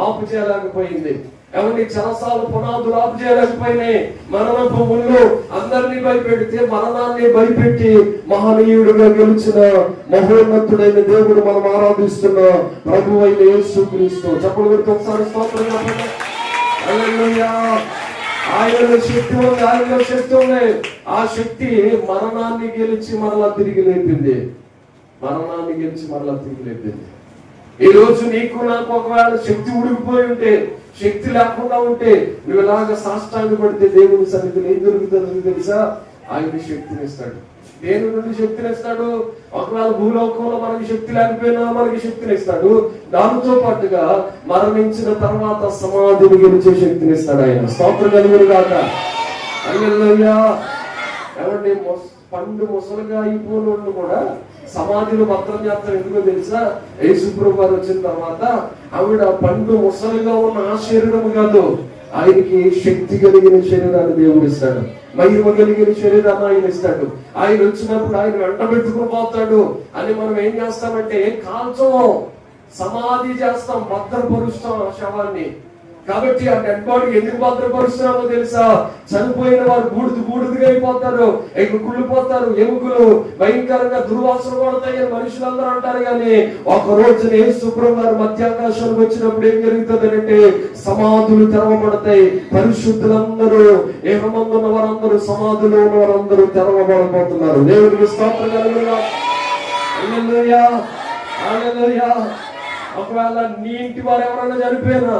ఆపు చేయలేకపోయింది. ఎవరిని చెరసాల పునాదులు ఆపు చేయలేకపోయినాయి. మరణపు ముళ్ళు అందరినీ భయపెడితే మరణాన్ని భయపెట్టి మహనీయుడిగా గెలిచిన మహోన్నతుడైన దేవుడు మనం ఆరాధిస్తున్న ప్రభు అయిన యేసుక్రీస్తు. చెప్పలు పెడితే ఒకసారి స్తోత్రం చెప్పండి. హల్లెలూయా. ఆయనలో శక్తి ఉంది, ఆయనలో శక్తి ఉంది. ఆ శక్తి మరణాన్ని గెలిచి మరలా తిరిగి లేపింది. మరణాన్ని గెలిచి మరలా తిరిగి లేపింది. ఈ రోజు నీకు నాకు ఒకవేళ శక్తి ఉడికిపోయి ఉంటే, శక్తి లేకుండా ఉంటే, నువ్వు ఇలాగ సాష్టాంగ పడితే దేవుని సన్నిధిలో ఏం దొరుకుతుందో తెలుసా? ఆయన శక్తిని ఇస్తాడు. దేని నుండి శక్తిని ఇస్తాడు? ఒకవేళ భూలోకంలో మనకి శక్తి లేకపోయినా మనకి శక్తిని ఇస్తాడు. దానితో పాటుగా మరణించిన తర్వాత సమాధిని గెలిచే శక్తిని ఇస్తాడు ఆయన. స్తోత్రం కలుగును గాక. హల్లెలూయా. ఏమంటే పండు ముసలుగా అయిపోయిన కూడా సమాధిలో భద్రం చేస్తారు. ఎందుకో తెలుసా? యేసు ప్రభువు వారు వచ్చిన తర్వాత ఆవిడ పండు ముసలుగా ఉన్న ఆ శరీరము కాదు, ఆయనకి శక్తి కలిగిన శరీరాన్ని దేవుడు ఇస్తాడు. మహిమ కలిగిన శరీరాన్ని ఆయన ఇస్తాడు. ఆయన వచ్చినప్పుడు ఆయన వెంట పెట్టుకుని పోతాడు అని మనం ఏం చేస్తామంటే కాల్చం, సమాధి చేస్తాం, భద్రపరుస్తాం ఆ శవాన్ని. కాబట్టి ఆ డెడ్ బాడీ ఎందుకు భద్రపరుస్తున్నామో తెలుసా? చనిపోయిన వారు బూడిదగా అయిపోతారు, కుళ్ళిపోతారు, ఎముకలు భయంకరంగా దుర్వాసన పడతాయని మనుషులందరూ అంటారు. కానీ ఒక రోజున యేసు ప్రభువు వారు మధ్యాకాశానికి వచ్చినప్పుడు ఏం జరుగుతుంది అంటే సమాధులు తెరవబడతాయి. పరిశుద్ధులందరూ, ఏకమందున్న వారందరూ, సమాధిలో ఉన్న వారందరూ తెరవబడబోతున్నారు. దేవుడికి స్తోత్రం కలుగును. హల్లెలూయా. హల్లెలూయా. ఒకవేళ నీ ఇంటి వారు ఎవరైనా చనిపోయినా,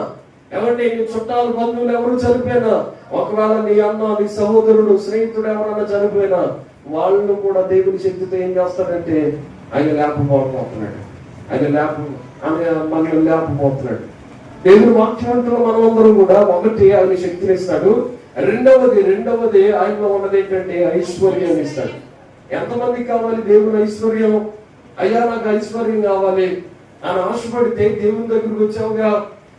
ఎవరి నీ చుట్టాలు బంధువులు ఎవరు చనిపోయినా, ఒకవేళ నీ అన్న, నీ సహోదరుడు, స్నేహితుడు ఎవరైనా చనిపోయినా, వాళ్ళు కూడా దేవుని శక్తితో ఏం చేస్తాడంటే ఆయన లేకపోతున్నాడు. మనల్ని లేకపోతున్నాడు. దేవుని వాక్యవంతులు మనమందరం కూడా ఒకటి ఆయన శక్తిని ఇస్తాడు. రెండవది ఆయనలో ఉన్నది ఏంటంటే ఐశ్వర్యాన్ని ఇస్తాడు. ఎంతమందికి కావాలి దేవుని ఐశ్వర్యం? అయ్యా నాకు ఐశ్వర్యం కావాలి అని ఆశపడితే దేవుని దగ్గరికి వచ్చావుగా,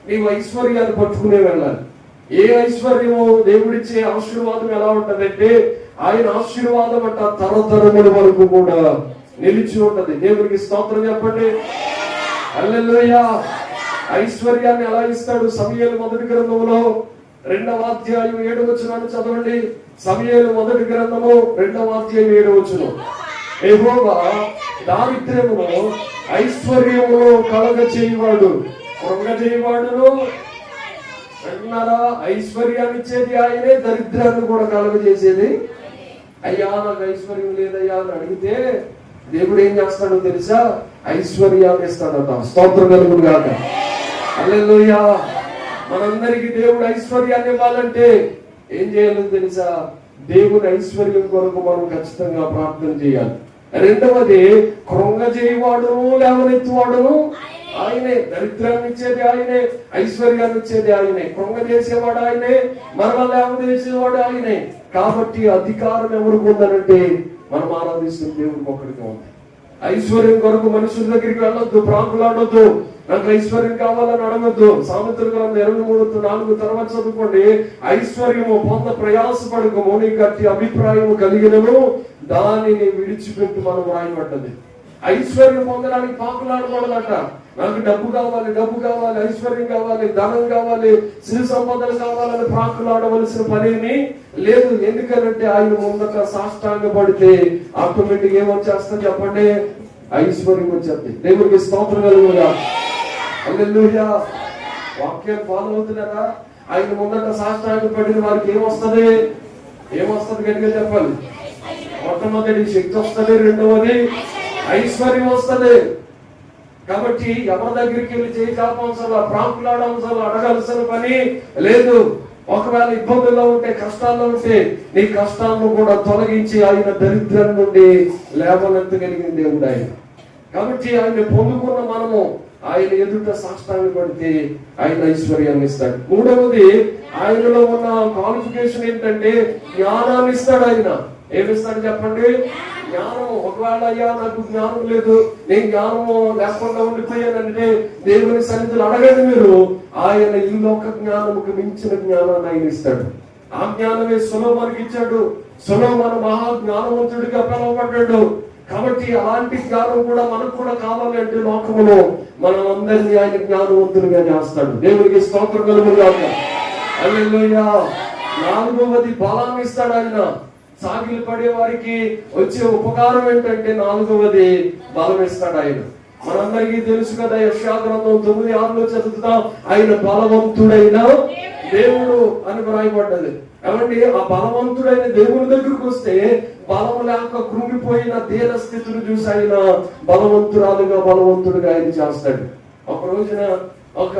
నీవు ఐశ్వర్యాన్ని పట్టుకునే వెళ్ళాలి. ఏ ఐశ్వర్యము? దేవుడిచ్చే ఆశీర్వాదం ఎలా ఉంటదంటే ఆయన ఆశీర్వాదం అంట తరతరముల వరకు కూడా నిలిచి ఉంటది. దేవుడికి స్తోత్రం చెప్పండి. హల్లెలూయా. ఐశ్వర్యాన్ని ఎలా ఇస్తాడు? సమూయేలు మొదటి గ్రంథంలో 2వ అధ్యాయం 7వ వచనాన్ని చదవండి. సమూయేలు మొదటి గ్రంథము 2వ అధ్యాయం 7వ వచనం. యెహోవా దారిద్ర్యమును ఐశ్వర్యమును కలగ చేయవాడు, కృంగ చేయవాడును అంటున్నారా? ఐశ్వర్యాన్ని ఇచ్చేది ఆయనే, దరిద్రాన్ని కూడా కలగజేసేది. అయ్యా నాకు ఐశ్వర్యం లేదయ్యా అని అడిగితే దేవుడు ఏం చేస్తాడో తెలుసా? ఐశ్వర్యాన్ని ఇస్తాడట. స్తోత్రం కలుగును గాక. హల్లెలూయా. మనందరికి దేవుడు ఐశ్వర్యాన్ని ఇవ్వాలంటే ఏం చేయాలో తెలుసా? దేవుని ఐశ్వర్యం కొరకు మనం ఖచ్చితంగా ప్రార్థన చేయాలి. రెండవది కృంగ చేయవాడును లేవనెత్తువాడును ఆయనే. దరిద్రాన్ని ఇచ్చేది ఆయనే, ఐశ్వర్యాన్ని ఇచ్చేది ఆయనే, కృంగ చేసేవాడు ఆయనే, మరల లేవదేసేవాడు ఆయనే. కాబట్టి అధికారం ఎవరికి ఉందనంటే మనం ఆరాధిస్తున్న దేవుడికి ఒక్కడికి ఉంది. ఐశ్వర్యం కొరకు మనుషుల దగ్గరికి వెళ్ళొద్దు, ప్రాకులాడొద్దు, నాకు ఐశ్వర్యం కావాలని అడగొద్దు. సామెతల గ్రంథం 23:4 తర్వాత చదువుకోండి. ఐశ్వర్యము పొంద ప్రయాసపడకము, నీ గట్టి అభిప్రాయం కలిగినను దానిని విడిచిపెట్టు మనం రాయబడ్డది. ఐశ్వర్యం పొందడానికి పాకులాడకూడదట. నాకు డబ్బు కావాలి, ఐశ్వర్యం కావాలి, ధనం కావాలి, సిరి సంపదలు కావాలని ప్రాకులాడవలసిన పనేమి లేదు. ఎందుకనంటే ఆయన ముందట సాష్టాంగ పడితే ఆటోమేటిక్ ఏమొచ్చేస్తా చెప్పండి? ఐశ్వర్యం వచ్చేది. దేవుడికి స్తోత్రం కలుగుగా. హల్లెలూయా. వాక్యాన్ని ఫాలో అవుతున్నారా? ఆయన ముందట సాష్టాంగ పడిన వారికి ఏమొస్తుంది? గట్టిగా చెప్పాలి. మొట్టమొదటి శక్తి వస్తుంది, రెండవది ఐశ్వర్యం వస్తుంది. కాబట్టి ఎవరి దగ్గరికి వెళ్ళి చేయి చాపంసాలు, ప్రాంకులాడంసాలు అడగాల్సిన పని లేదు. ఒకవేళ ఇబ్బందుల్లో ఉంటే, కష్టాల్లో ఉంటే, నీ కష్టాలను కూడా తొలగించి ఆయన దరిద్రం నుండి లేవనెత్తగలిగిన దేవుడు ఆయన. కాబట్టి ఆయన పొందుకున్న మనము ఆయన ఎదుట సాష్టాంగ పడితే ఆయన ఐశ్వర్యాన్ని ఇస్తాడు. మూడవది ఆయనలో ఉన్న క్వాలిఫికేషన్ ఏంటంటే జ్ఞానాన్ని ఇస్తాడు. ఆయన ఏమిస్తాడు చెప్పండి? జ్ఞానం ఒకవేళ అయ్యా నాకు జ్ఞానం లేదు, నేను జ్ఞానము లేకుండా ఉండిపోయానంటే దేవుని సన్నిధిలో అడగండి మీరు. ఆయన ఈ లోక జ్ఞానముకు మించిన జ్ఞానాన్ని ఆయన ఇస్తాడు. ఆ జ్ఞానమే సొలొమోనుకి ఇచ్చాడు. సొలొమోను మహా జ్ఞానవంతుడిగా పిలువబడ్డాడు. కాబట్టి అలాంటి జ్ఞానం కూడా మనకు కూడా కావాలి అంటే లోకములో మనం అందరినీ ఆయన జ్ఞానవంతులుగా చేస్తాడు. దేవునికి స్తోత్రం కలుగుగాక. హల్లెలూయా. నాలుగవది బలాన్ని ఇస్తాడు ఆయన. సాగిలు పడే వారికి వచ్చే ఉపకారం ఏంటంటే నాలుగవది బలం ఇస్తాడు ఆయన. మనందరికీ తెలుసు కదా, యెషయా గ్రంథం 9:6 చదువుతాం, ఆయన బలవంతుడైన దేవుడు అని వ్రాయబడ్డది. కాబట్టి ఆ బలవంతుడైన దేవుని దగ్గరకు వస్తే బలం లేక కృంగిపోయిన దీన స్థితిని చూసి ఆయన బలవంతుడుగా ఆయన చేస్తాడు. ఒక రోజున ఒక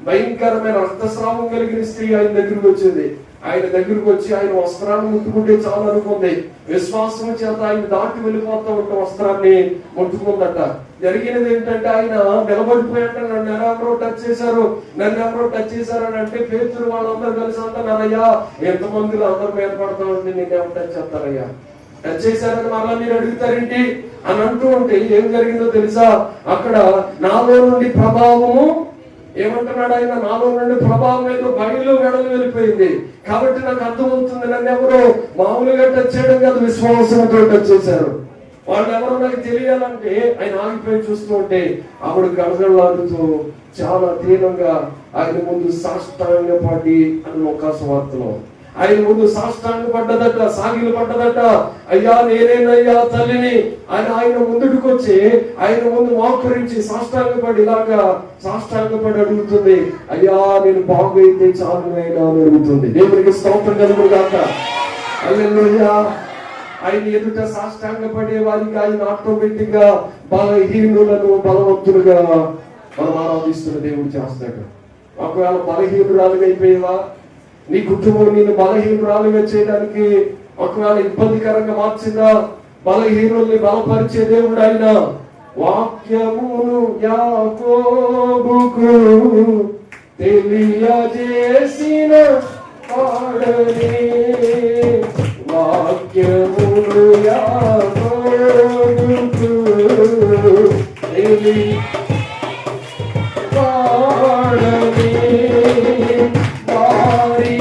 భయంకరమైన రక్తస్రావం కలిగిన స్త్రీ ఆయన దగ్గరకు వచ్చింది. ఆయన దగ్గరకు వచ్చి ఆయన వస్త్రాన్ని ముట్టుకుంటే చాలు అనుకుంది. విశ్వాసం చేత ఆయన దాటి వెళ్ళిపోతా ఉంటే వస్త్రాన్ని ముట్టుకుందట. జరిగినది ఏంటంటే ఆయన నిలబడిపోయాట. నన్ను ఎవరో టచ్ చేశారు అని అంటే పేతురు వాళ్ళందరూ కలిసి అంటున్నారయ్యా, ఎంతమందిలో అందరూ మీద పడతా ఉంటే నేను ఎవరు టచ్ చేస్తారయ్యా, టచ్ చేశారని మరలా మీరు అడుగుతారేంటి అని అంటూ ఉంటే ఏం జరిగిందో తెలుసా? అక్కడ నాలో నుండి ప్రభావము ఏమంటున్నాడు ఆయన, నాలో నుండి ప్రభావం ఏదో బయలు వెడలు వెళ్ళిపోయింది. కాబట్టి నాకు అర్థమవుతుంది, నన్ను ఎవరో మామూలుగా టచ్ చేయడం కాదు, విశ్వాసంతో టచ్ చేశారు. వాళ్ళు ఎవరో నాకు తెలియాలంటే ఆయన ఆగిపోయి చూస్తూ ఉంటే ఆవిడ గడగడలాడుతూ చాలా తీవ్రంగా ఆయన ముందు సాష్టాంగపడి అని ఒక వార్తలో ఆయన ముందు సాష్టాంగపడ్డదట, సాగిలు పడ్డదట. అయ్యా నేనేనయ్యా తల్లిని అని ఆయన ముందుకు వచ్చి ఆయన ముందు మోకరించి సాష్టాంగపడి ఇలాగా సాష్టాంగపడి అడుగుతుంది, అయ్యా నేను బాగైతే చాలు అయినా అని అడుగుతుంది. దేవునికి స్తోత్రం కలుగుగాక. హల్లెలూయా. ఆయన ఎదుట సాష్టాంగపడే వారికి ఆయన ఆటోమేటిక్ గా బలహీనులను బలవంతులుగా మనం ఆరాధిస్తున్న దేవుడు చేస్తాడు. ఒకవేళ బలహీనురాలుగా అయిపోయేవా, నీ కుటుంబం నేను బలహీనురాలుగా చేయడానికి ఒకవేళ ఇబ్బందికరంగా మార్చిందా, బలహీనుల్ని బలపరిచే దేవుడు ఆయన. వాక్యమును యాకోబుకు తెలియజేసిన వాడనే, వాక్యమును యాకోబుకు తెలియ వాడనే, వారి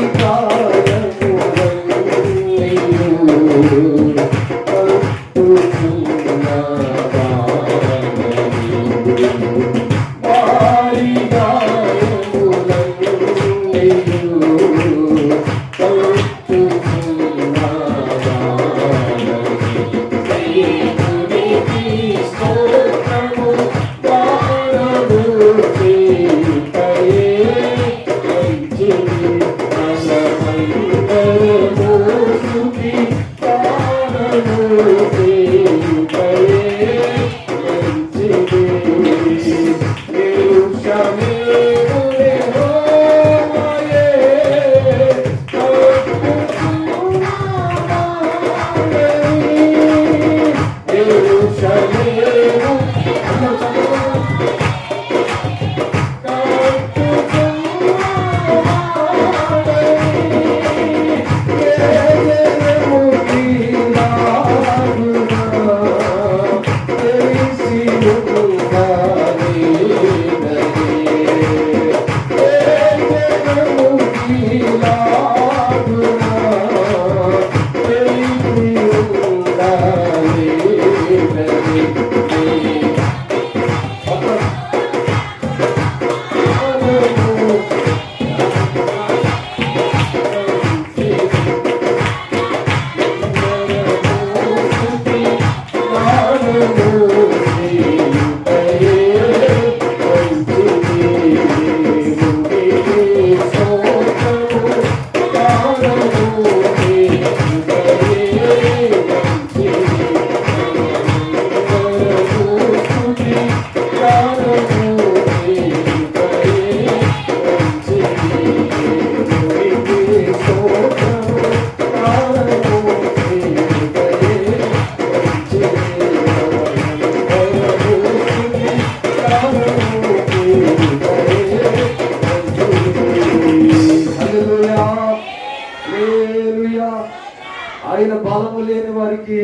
ఆయన బలము లేని వారికి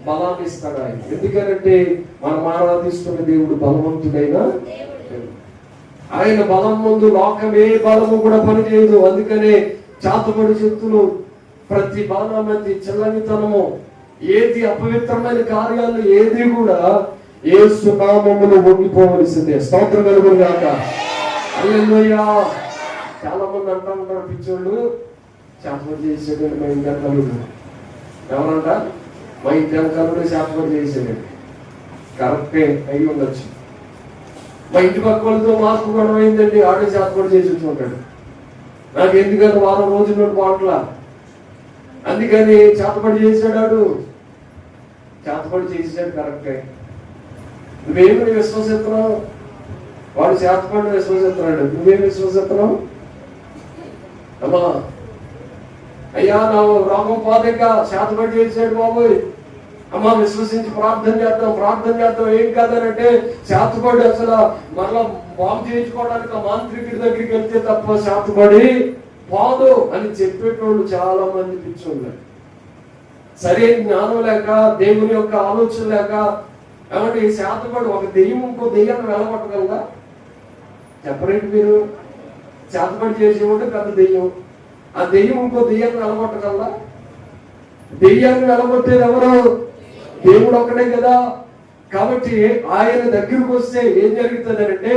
బలాన్ని ఇస్తాడు ఆయన. ఎందుకంటే మనం ఆరాధిస్తున్న దేవుడు బలవంతుడైన ఆయన బలం ముందు లోకమే బలము కూడా పనిచేయదు. అందుకనే చాతబడి శక్తులు, ప్రతి బాణామతి చల్లనితనము, ఏది అపవిత్రమైన కార్యాలు ఏది కూడా యేసు నామములో వంగిపోవలసిందే. స్తోత్రం కలుగును గాక. హల్లెలూయా. చాలా మంది అంటూ ఉంటారు, పిచ్చోళ్ళు చేపలు చేసేటండి మా ఇంటి కలుడు. ఎవరంట? మా ఇంటి కలుడు చేపలు చేసేటండి. కరెక్టే అయి ఉండొచ్చు. మా ఇంటి పక్క వాళ్ళతో మాకు గొడవ అయిందండి, ఆడే చేపలు చేసి ఉంటాడు. నాకు ఎందుకంటే వారం రోజులు బాట్ల, అందుకని చేతపడి చేసాడు. చేతపడి చేసాడు కరెక్టే. నువ్వేమి విశ్వసిస్తున్నావు? వాడు చేతపడిని విశ్వసిస్తున్నాడు, నువ్వేమి విశ్వసిస్తున్నావు? అమ్మా అయ్యా నా రోగం పోదేగా చేతపడి చేసాడు బాబోయ్, అమ్మ విశ్వసించి ప్రార్థన చేద్దాం. ఏం కాదనంటే చేతపడి అసలు మరలా బాగు చేయించుకోవడానికి మాంత్రికుడి దగ్గరికి వెళ్తే తప్ప చేతపడి పోదు అని చెప్పేటోళ్ళు చాలా మంది పిచ్చోళ్ళు. సరైన జ్ఞానం లేక, దేవుని యొక్క ఆలోచన లేక, ఏమంటే ఈ చేతపడి ఒక దెయ్యం ఇంకో దెయ్యాన్ని వెళ్ళగొట్టగలదా? చెప్పరేంటి మీరు? చేతపడి చేసేవాడు పెద్ద దెయ్యం, ఆ దెయ్యం ఇంకో దెయ్యాన్ని వెళ్ళగొట్టగలదా? దెయ్యాన్ని వెళ్ళగొట్టేది ఎవరు? దేవుడు ఒక్కడే కదా. కాబట్టి ఆయన దగ్గరకు వస్తే ఏం జరుగుతుంది అంటే,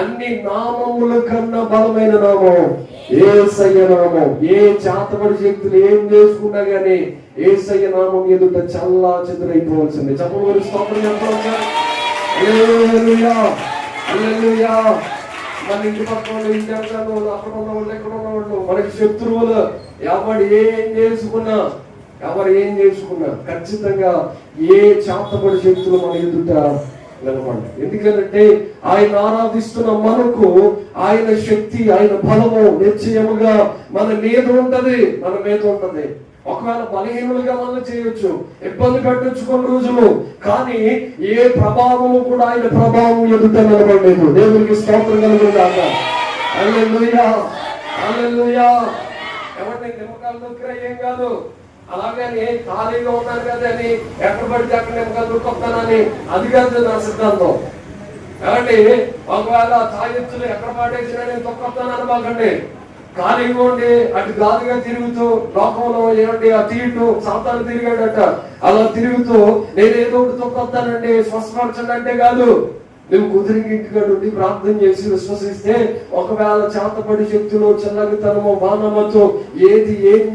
అన్ని నామముల కన్నా బలమైన నామం యేసయ్య నామం. ఏ చేతబడి శక్తులు ఏం చేసుకున్నా గానీ యేసయ్య నామం ఎదుట చల్లా చెదురైపోవాల్సింది. చెప్పవలసి స్తోత్రం చెప్పవచ్చు. హల్లెలూయా, హల్లెలూయా. మన ఇంటి పక్క వాళ్ళు, ఇంటి వాళ్ళు, అక్కడ ఉన్న వాళ్ళు, ఎక్కడ ఉన్న వాళ్ళు, మనకి శత్రువులు ఎవరు ఏం చేసుకున్నా ఖచ్చితంగా ఏ చేతబడి శక్తులు మన ఎదుట నిలబడి. ఎందుకంటే ఆయన ఆరాధిస్తున్న మనకు ఆయన శక్తి, ఆయన బలము నిశ్చయముగా మన మీద ఉంటది. ఒకవేళ బలహీనులుగా మనం చేయొచ్చు, ఇబ్బంది పెట్టొచ్చు కొన్ని రోజులు, కానీ ఏ ప్రభావము కూడా ఆయన ప్రభావం ఎదుట నిలబడలేదు. దేవునికి స్తోత్రం కలుగును గాక. హల్లెలూయా, హల్లెలూయా. ఎవరిని నిమ్మకాయలు దొరికినా ఏం కాదు, అలాగని ఖాళీగా ఉన్నాను కదా అని ఎక్కడ పడితే అక్కడ నిమ్మకాయలు దొరుకుతానని అది కాదు నా సిద్ధాంతం. ఏమండి, ఒకవేళ తాయెత్తులు ఎక్కడ పాటేసినా నేను తొక్కొస్తాను అనమాకండి. ఖాళీగా ఉండి అటు గాలిగా తిరుగుతూ లోకంలో ఏమండి అటు ఇటు సాతాను తిరిగాడట, అలా తిరుగుతూ నేనేదో ఒకటి తొక్కొస్తానండి స్వస్థపరచండి అంటే కాదు. నువ్వు కుదిరికి ఇంటికాడు ఉండి ప్రార్థన చేసి విశ్వసిస్తే ఒకవేళ చేతపడి శక్తులు, చల్లగితనము, బాణమతో ఏం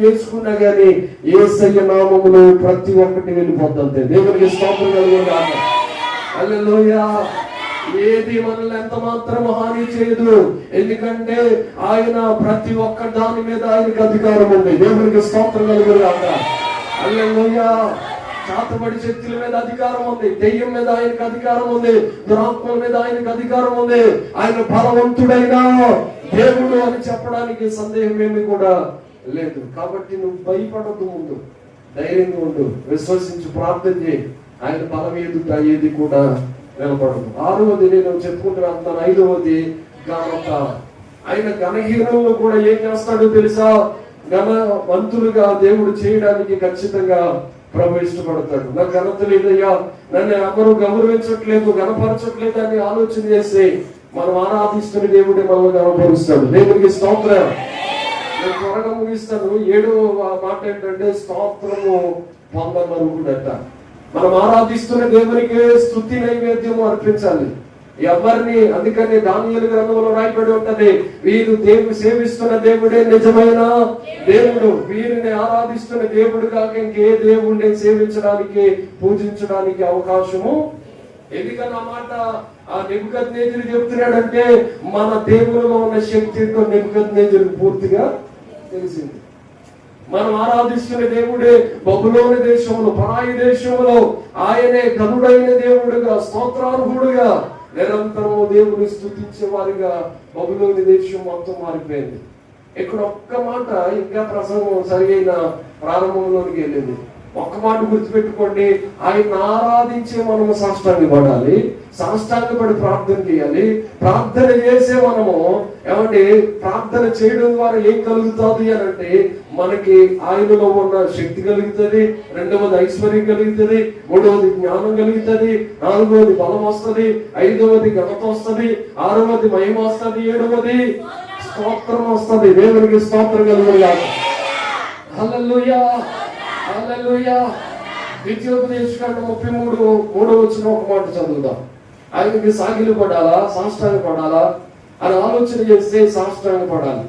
చేసుకున్నా గానీ యేసయ్య నామములో ప్రతి ఒక్కటి వెళ్ళిపోతుంది. దేవునికి స్తోత్రం కలుగును గాక. హల్లెలూయా. ఏది మనల్ని ఎంత మాత్రం హాని చేయదు, ఎందుకంటే ఆయన ప్రతి ఒక్క దాని మీద ఆయనకు అధికారం ఉంది. దేవునికి స్తోత్రం కలుగును గాక. హల్లెలూయా. చేతబడి శక్తుల మీద అధికారం ఉంది, దెయ్యం మీద ఆయనకు అధికారం ఉంది, దురాత్మల మీద ఆయనకు అధికారం ఉంది. ఆయన బలవంతుడైన దేవుడు అని చెప్పడానికి సందేహం ఏమి కూడా లేదు. కాబట్టి నువ్వు భయపడద్దు, ముందు ధైర్యంగా ఉండు, విశ్వసించి ప్రార్థన చేయి. ఆయన బలం ఎదుట ఏది కూడా నిలబడదు. 6వది నేను చెప్పుకుంటూ వెళ్తాను. 5వది ఘనత. ఆయన ఘనహీనులను కూడా ఏం చేస్తాడో తెలుసా? ఘనవంతులుగా దేవుడు చేయడానికి ఖచ్చితంగా ప్రభు ఇష్టపడతాడు. నాకు ఘనత లేదయ్యా, నన్ను ఎవరు గౌరవించట్లేదు, గణపరచట్లేదు అని ఆలోచన చేస్తే మనం ఆరాధిస్తున్న దేవుడే మనల్ని గణపరుస్తాడు. దేవుడికి స్తోత్రం. నేను త్వరగా ముగిస్తాను. 7వ మాట ఏంటంటే స్తోత్రము పొందమరుగుడట. మనం ఆరాధిస్తున్న దేవునికి స్తుతి నైవేద్యము అర్పించాలి. ఎవరిని, అందుకని దానియేలు గ్రంథంలో రాయబడి ఉంటది, వీరు దేవుడు సేవిస్తున్న దేవుడే నిజమైన దేవుడు, వీరిని ఆరాధిస్తున్న దేవుడు కాక ఇంకే దేవుడిని సేవించడానికి, పూజించడానికి అవకాశము. ఎందుకని ఆ మాట ఆ నెబుకద్నెజరు చెప్తున్నాడంటే మన దేవునిలో ఉన్న శక్తితో నెబుకద్నెజరు పూర్తిగా తెలిసింది. మనం ఆరాధిస్తున్న దేవుడే బబులోని దేశంలో, పరాయి దేశంలో ఆయనే ఘనుడైన దేవుడుగా, స్తోత్రార్హుడుగా నిరంతరము దేవుని స్తుతించే వారిగా బబులోని దేశం మొత్తం మారిపోయింది. ఇక్కడ ఒక్క మాట ఇంకా ప్రసంగం సరైన ప్రారంభంలోనికి వెళ్ళింది. ఒక్క మాట గుర్తుపెట్టుకోండి, ఆయన ఆరాధించే మనము సాష్టాంగపడాలి, సాష్టాంగపడి ప్రార్థన చేయాలి. ప్రార్థన చేసే మనము ఏమంటే ప్రార్థన చేయడం ద్వారా ఏం కలుగుతుంది అని అంటే, మనకి ఆయనలో ఉన్న శక్తి కలుగుతుంది, రెండవది ఐశ్వర్యం కలుగుతుంది, మూడవది జ్ఞానం కలుగుతుంది, నాలుగవది బలం వస్తుంది, ఐదవది ఘనత వస్తుంది, ఆరవది మహిమ వస్తుంది, ఏడవది స్తోత్రం వస్తుంది. దేవునికి స్తోత్రం కలుగుతుంది. హల్లెలూయా, హల్లెలూయా. ద్వితీయోపదేశకాండం 33:3 ఒక మాట చదువుదాం. ఆయనకి సాగిలు పడాలా, సాష్టాంగ పడాలా అని ఆలోచన చేస్తే సాష్టాంగ పడాలి.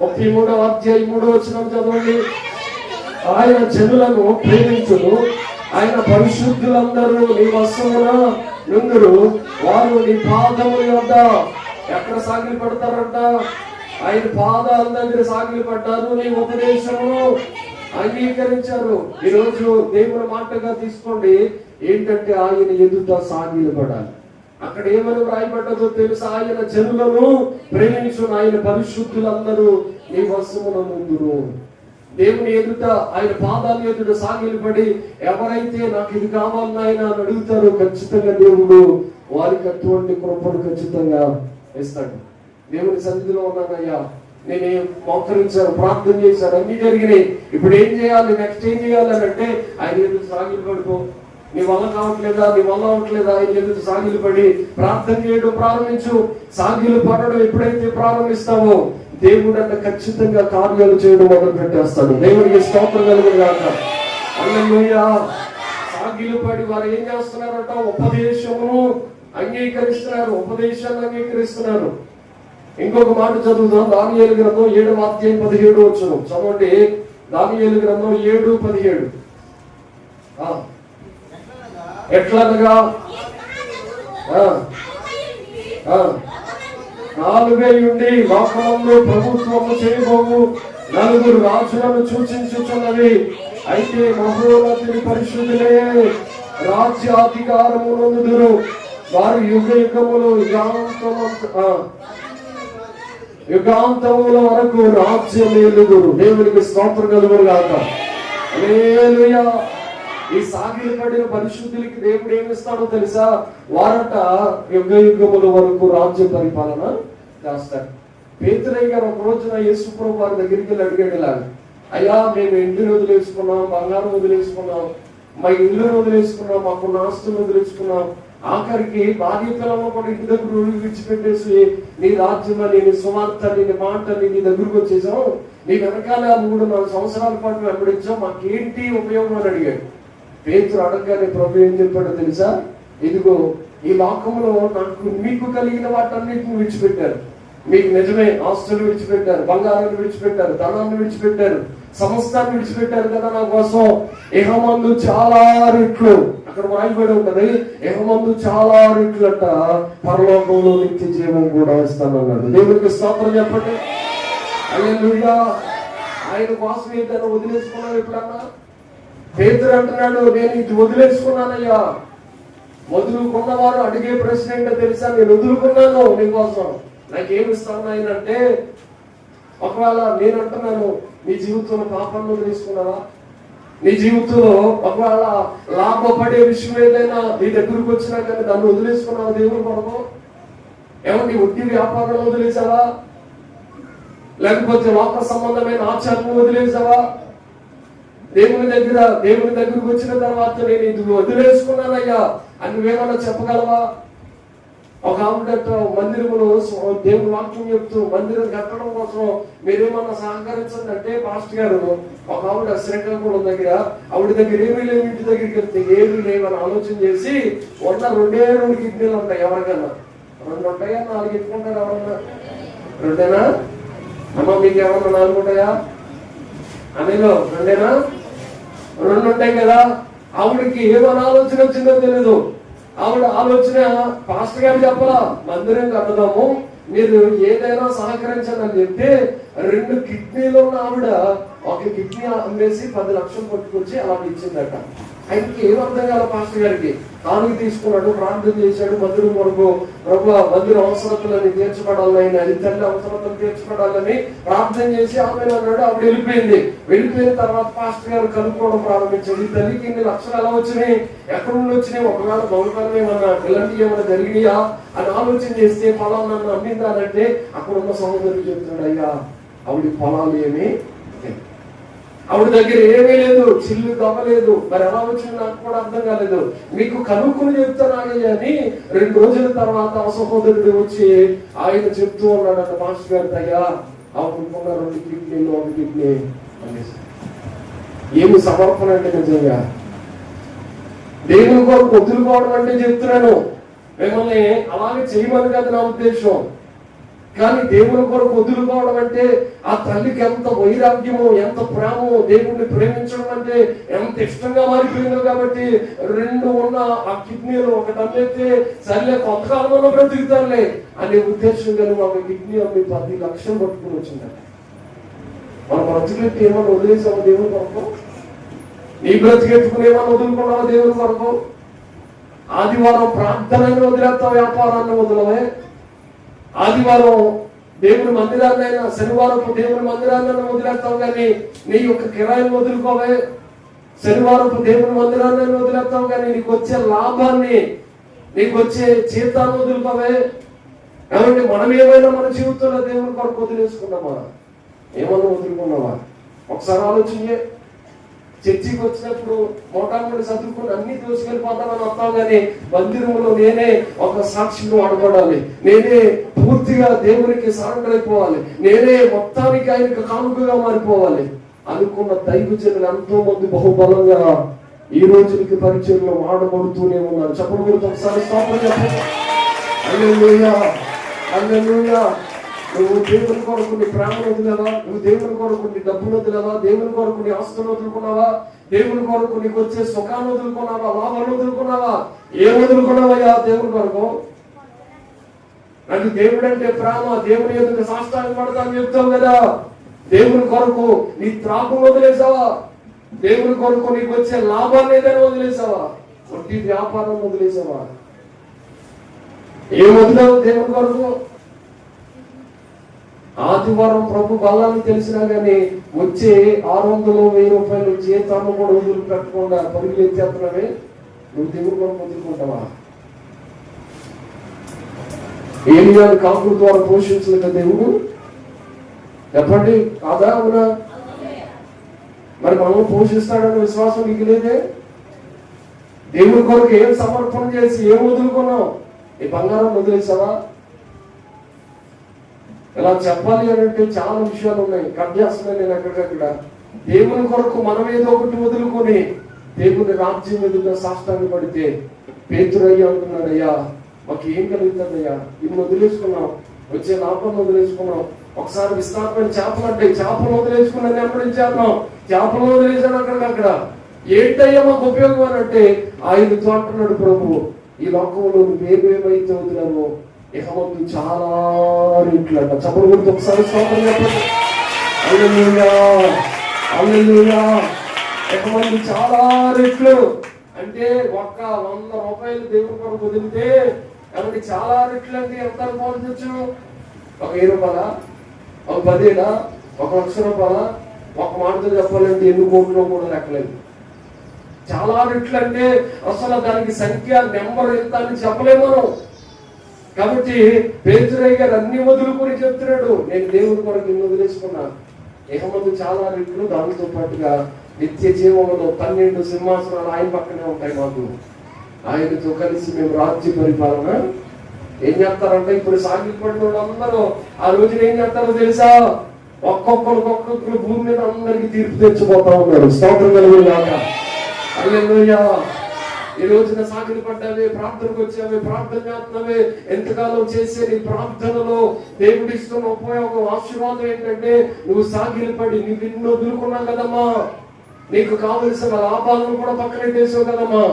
33వ అధ్యాయం 3 చదవండి. ఆయన జనులను ప్రేమించును, ఆయన పరిశుద్ధులందరూ నీ వశమున నుందురు, వారు నీ పాదముల యొద్ద ఎక్కడ సాగిలు పడతారంట? ఆయన పాదాల దగ్గర సాగిలు పడ్డారు, నీ ఉపదేశమును అంగీకరించారు. ఈరోజు దేవుని మాటగా తీసుకోండి, ఏంటంటే ఆయన ఎదుట సాగిలు పడాలి. అక్కడ ఏమని వ్రాయబడ్డదో తెలుసా? ఆయన జనులను ప్రేమించును, ఆయన పరిశుద్ధులందరూ నీ వశమున నుందురు. దేవుని ఎదుట, ఆయన పాదాల ఎదుట సాగిలు పడి ఎవరైతే నాకు ఇది కావాలని ఆయన అని అడుగుతారో ఖచ్చితంగా దేవుడు వారికి అటువంటి కృపను ఖచ్చితంగా ఇస్తాడు. దేవుని సన్నిధిలో ఉన్నానయ్యా, నేను మోకరించాను, ప్రార్థన చేశాను, అన్ని జరిగినాయి, ఇప్పుడు ఏం చేయాలి, నెక్స్ట్ ఏం చేయాలి అని అంటే ఆయన ఎదురు సాగిలు పడుకో. నీ వల్ల కావట్లేదా, నీ వల్ల అవట్లేదా, ఆయన ఎదురు సాగిలు పడి ప్రార్థన చేయడం ప్రారంభించు. సాగిలు పడడం ఎప్పుడైతే ప్రారంభిస్తావో దేవుడు అంటే ఖచ్చితంగా కార్యాలు చేయడం మొదలు పెట్టేస్తాడు. దేవుడికి స్తోత్రం కలుగుగాక. హల్లెలూయా. సాగిలు పడి వారు ఏం చేస్తున్నారంట? ఉపదేశమును అంగీకరిస్తున్నారు, ఉపదేశాన్ని అంగీకరిస్తున్నారు. ఇంకొక మాట చదువుదాం. దానియేలు గ్రంథం 7వ అధ్యాయం 17 చదవండి. దానియేలు గ్రంథం 7:17. ఎట్లనగా 4 లోకమందు ప్రభుత్వము చేయబోవు 4 రాజులను సూచించుచున్నవి. అయితే మహోన్నతుని పరిశుద్ధులే రాజ్యాధికారము నొందుదురు, వారు యుగ యుగములు యుగాంతముల వరకు రాజ్యమేలుదురు. దేవునికి స్తోత్రం కలుగుగాక. హల్లెలూయా. ఈ సాగిలు పడిన పరిశుద్ధులకి దేవుడు ఏమిస్తాడో తెలుసా? వారట యుగ యుగముల వరకు రాజ్య పరిపాలన చేస్తారు. పేతురయ్య గారు ఒక రోజున యేసు ప్రభు వారి దగ్గరికి వెళ్ళి అడిగాడు ఇలాగా, అయ్యా మేము ఇంటిని వదిలేసుకున్నాం, బంగారం వదిలేసుకున్నాం, మా ఇల్లును వదిలేసుకున్నాం, మాకున్న ఆస్తులు వదిలేసుకున్నాం, ఆఖరికి భార్య పిల్లలను కూడా ఇంటి దగ్గర విడిచిపెట్టేసి నీ రాజ్యంలో నీ సువార్త, నీ మాట నీ దగ్గరకు వచ్చేసాం, నీ వెనకాల 3-4 సంవత్సరాల పాటు వెంబడించాం, మాకేంటి ఉపయోగం అని అడిగాడు. పేతురు అడగగానే ప్రభు ఏం చెప్పాడో తెలుసా? ఇదిగో ఈ లోకంలో నాకు మీకు కలిగిన వాటన్నిటిని విడిచిపెట్టారు. మీకు నిజమే ఆస్తులు విడిచిపెట్టారు, బంగారాన్ని విడిచిపెట్టారు, ధనాన్ని విడిచిపెట్టారు, సమస్తాన్ని విడిచిపెట్టారు కదా నా కోసం. ఇహమందు చాలా రెట్లు, అక్కడ రాయబడి ఉంటది, ఇహమందు చాలా రెట్లట పరలోకంలో నిత్య జీవం కూడా ఇస్తానన్నాడు. దేవునికి స్తోత్రం చెప్పండి. హల్లెలూయా. ఆయన కోసం ఏదైనా వదిలేసుకున్నావు ఎప్పుడన్నా? పేతురు అంటున్నాడు, నేను ఇది వదిలేసుకున్నానయ్యా. వదులుకున్నవారు అడిగే ప్రశ్న ఏంటో తెలుసా? నేను వదులుకున్నాను నీకోసం, నాకేమిస్తాను ఆయన అంటే, ఒకవేళ నేను అంటున్నాను, నీ జీవితంలో పాపాన్ని వదిలేసుకున్నావా? నీ జీవితంలో ఒకవేళ లాభపడే విషయం ఏదైనా నీ దగ్గరకు వచ్చినా కానీ దాన్ని వదిలేసుకున్నావా? దేవుని కొరకు ఏమంటే వడ్డీ వ్యాపారం వదిలేసావా? లేకపోతే లోక సంబంధమైన ఆచారం వదిలేసావా? దేవుని దగ్గరకు వచ్చిన తర్వాత నేను ఇది వదిలేసుకున్నానయ్యా అని నువ్వేమన్నా చెప్పగలవా? ఒక ఆవిడ మందిరములో దేవుని వాక్యం చెప్తూ మందిరం కట్టడం కోసం మీరేమన్నా సహకరించండి అంటే, పాస్టర్ గారు ఒక ఆవిడ శ్రీకాకుళం దగ్గర ఆవిడ దగ్గర ఏమీ లేవు, ఇంటి దగ్గరికి వెళ్తే ఏమీ లేవని ఆలోచన చేసి ఉన్న 2 కిడ్నీలు ఉంటాయి. ఎవరికన్నా 2 ఉంటాయా? 4 ఎత్తుకుంటారు ఎవరన్నా? 2 అమ్మ మీకు ఏమన్నా 4 ఉంటాయా? అనేలో 2 2 ఉంటాయి కదా. ఆవిడకి ఏమని ఆలోచన వచ్చిందో తెలీదు. ఆవిడ ఆలోచన పాస్టర్ గారు చెప్పలా, మందిరం కట్టదాము, మీరు ఏదైనా సహకరించండి అని చెప్తే 2 కిడ్నీలు ఉన్న ఆవిడ 1 కిడ్నీ అమ్మేసి 10 లక్షలు పట్టుకొచ్చి అలా ఇచ్చిందట. ఆయనకి ఏం అర్థం కాల పాస్టర్ గారికి. కానుక తీసుకున్నాడు, ప్రార్థన చేశాడు, మందిరం వరకు ప్రభువా మందిర అవసరతలని తీర్చబడాలని, అది తల్లి అవసరతలు తీర్చబడాలని ప్రార్థన చేసి ఆమె అన్నాడు. ఆవిడ వెళ్ళిపోయింది. వెళ్ళిపోయిన తర్వాత పాస్టర్ గారు కనుక్కోవడం ప్రారంభించాడు. ఈ తల్లికి ఇన్ని లక్షలు ఎలా వచ్చినాయి, ఎక్కడి నుండి వచ్చినాయి, ఒకవేళ దొంగతనం ఏమన్నా ఇలాంటివి ఏమైనా జరిగినాయా అని ఆలోచన చేస్తే, పొలం నన్ను అమ్మిందానంటే అక్కడ ఉన్న సహోదరుడు చెప్తున్నాడు, అయ్యా ఆవిడ పొలాలు ఏమి, ఆవిడ దగ్గర ఏమీ లేదు, చిల్లు దవ్వలేదు. మరి ఎలా వచ్చింది నాకు కూడా అర్థం కాలేదు. మీకు కనుక్కుని చెప్తానాగయ్య అని 2 రోజుల తర్వాత ఆ సహోదరుడు వచ్చి ఆయన చెప్తూ ఉన్నాడు అన్న మాస్టర్ గారి, అయ్యా ఆవిడకున్న 2 కిడ్నీలు 1 కిడ్నీ అనేసి. ఏమి సమర్పణ అంటే నిజంగా దేవుని కొరకు వదులుకోవడం అంటే చెప్తున్నాను. మిమ్మల్ని అలాగే చేయమని కాదు నా ఉద్దేశం. కానీ దేవుని కొరకు వదులుకోవడం అంటే ఆ తల్లికి ఎంత వైరాగ్యమో, ఎంత ప్రేమో, దేవుణ్ణి ప్రేమించడం అంటే ఎంత ఇష్టంగా మారిపోయిందో. కాబట్టి 2 ఉన్న ఆ కిడ్నీలు ఒకటి అమ్మేస్తే సర్లే కొంతకాలంలో బ్రతుకుతారులే అనే ఉద్దేశం కలిగి ఒక కిడ్నీ అమ్మి 10 లక్షలు పట్టుకుని వచ్చిందంట. మన బ్రతుకెట్టి ఏమన్నా వదిలేసావా దేవుని కొరకు? నీ బ్రతికెట్టుకుని ఏమన్నా వదులుకున్నావా దేవుని కొరకు? ఆదివారం ప్రార్థనని వదిలేస్తావు, వ్యాపారాన్ని వదలవే. ఆదివారం దేవుని మందిరాన్నైనా, శనివారం దేవుని మందిరాన్ని వదిలేస్తావు, కానీ నీ యొక్క కిరాయిని వదులుకోవే. శనివారం దేవుని మందిరాన్ని వదిలేస్తావు, కానీ నీకు వచ్చే లాభాన్ని, నీకు వచ్చే జీతాన్ని వదులుకోవే. కాబట్టి మనం ఏమైనా మన జీవితంలో దేవుని కొరకు వదిలేసుకున్నామా? ఏమన్నా వదులుకున్నావా? ఒకసారి ఆలోచించే. చర్చికి వచ్చినప్పుడు మోటార్లు చదువుకుని అన్ని దోసుకెళ్ళిపోతామని వస్తాం, కానీ మందిరంలో నేనే ఒక సాక్షిగా వాడబడాలి, నేనే పూర్తిగా దేవునికి సరెండర్ అయిపోవాలి, నేనే మొత్తానికి ఆయనకు కానుకగా మారిపోవాలి అనుకున్న దైవజనులు ఎంతో మంది బహుబలంగా ఈ రోజుకి పరిచయంలో వాడబడుతూనే ఉన్నారు. చెప్పకూడదు. ఒకసారి స్తోత్రం చెప్పండి. హల్లెలూయా, హల్లెలూయా. నువ్వు దేవుని కొరకు నీ ప్రేమను వదిలేవా? నువ్వు దేవుని కొరకు నీ డబ్బును వదిలేవా? దేవుని కొరకు నీ ఆస్తులు వదులుకున్నావా? దేవుని కొరకు నీకు వచ్చే సుఖాన్ని వదులుకున్నావా? లాభాన్ని వదులుకున్నావా? ఏం వదులుకున్నావయ్యా దేవుని కొరకు? నాకు దేవుడు అంటే ప్రేమ, దేవుని ఎదురు సాష్టాంగ పడతాను చెప్తావు కదా. దేవుని కొరకు నీ త్రాపును వదిలేసావా? దేవుని కొరకు నీకు వచ్చే లాభాన్ని ఏదైనా వదిలేసావా? వడ్డీ వ్యాపారం వదిలేసావా? ఏం వదిలేవు దేవుని కొరకు? ఆదివారం ప్రభు బలాన్ని తెలిసినా కానీ వచ్చే 600-1000 రూపాయలు జీతాన్ని కూడా వదులు పెట్టకుండా పరుగులు ఎత్తేస్తున్నావే. నువ్వు దేవుని కొరకు వదులుకుంటావా? ఏలియాని కాకుల ద్వారా పోషించలేదు కదా దేవుడు? చెప్పండి, కాదా అవునా? మరి మనం పోషిస్తాడన్న విశ్వాసం నీకు లేదే? దేవుని కొరకు ఏం సమర్పణ చేసి ఏం వదులుకున్నావు? ఈ బంగారం వదిలేసావా? ఇలా చెప్పాలి అంటే చాలా విషయాలు ఉన్నాయి, కట్ చేస్తున్నాయి నేను ఎక్కడికక్కడ. దేవుని కొరకు మనం ఏదో ఒకటి వదులుకొని దేవుని రాజ్యం ఎదుట సాష్టాంగ పడితే, పేతురయ్య అంటున్నాడు, అయ్యా మాకు ఏం కలుగుతుందయ్యా? ఇన్ని వదిలేసుకున్నాం, వచ్చే లాభాన్ని వదిలేసుకున్నాం. ఒకసారి విస్తారమైన చేపలు అంటే చేపలు వదిలేసుకున్నాను, వెంబడించాను, చేపలు వదిలేసాను అక్కడ. ఏంటయ్యా మాకు ఉపయోగం అని అంటే ఆయనతో అంటున్నాడు ప్రభు, ఈ లోకంలో నువ్వేమైతే వదిలావో ఇక ముందు చాలా రేట్లు అంట. చెప్పలు గురించి ఒకసారి స్తోత్రం చెప్పండి. హల్లెలూయా, హల్లెలూయా. ఇక ముందు చాలా రేట్లు అంటే 100 రూపాయలు దేవుని కొరకు వదిలితే కాబట్టి చాలా రేట్లు అంటే ఎంత అనుకోవచ్చు? 1000 రూపాయలా, 10,000, 1,00,000 రూపాయలా? ఒక మాటతో చెప్పాలంటే ఎన్ని కోట్లు కూడా లెక్కలేదు. చాలా రేట్లు అంటే అసలు దానికి సంఖ్య నెంబర్ ఎంత అని చెప్పలేము మనం. కాబట్టి పేతురయ్య గారు అన్ని వదులుకొని చెప్తున్నాడు, నేను దేవుని కొరకు ఇన్ని వదిలేసుకున్నాను. ఇక ముందు చాలా రెట్లు, దానితో పాటుగా నిత్య జీవంలో 12 సింహాసనాలు ఆయన పక్కనే ఉంటాయి మాకు. ఆయనతో కలిసి మేము రాజ్య పరిపాలన ఏం చేస్తారంటే, ఇప్పుడు సాగిపడిన వాళ్ళందరూ ఆ రోజున ఏం చేస్తారో తెలుసా? ఒక్కొక్కరు భూమి మీద అందరికి తీర్పు తెచ్చిపోతా ఉన్నాడు. స్తోత్రం కలుగుగాక. హల్లెలూయా. ఈ రోజున సాగిలి పడ్డావే, ప్రార్థనకు వచ్చావే, ప్రార్థన చేస్తున్నావే, ఎంతకాలం చేసే నీ ప్రార్థనలో దేవుడిస్తున్న ఉపయోగం, ఆశీర్వాదం ఏంటంటే నువ్వు సాగిలి పడి నీకు ఎన్నో వదులుకున్నావు కదమ్మా. నీకు కావలసిన లాభాలను కూడా పక్కన పెట్టేసావు కదమ్మా.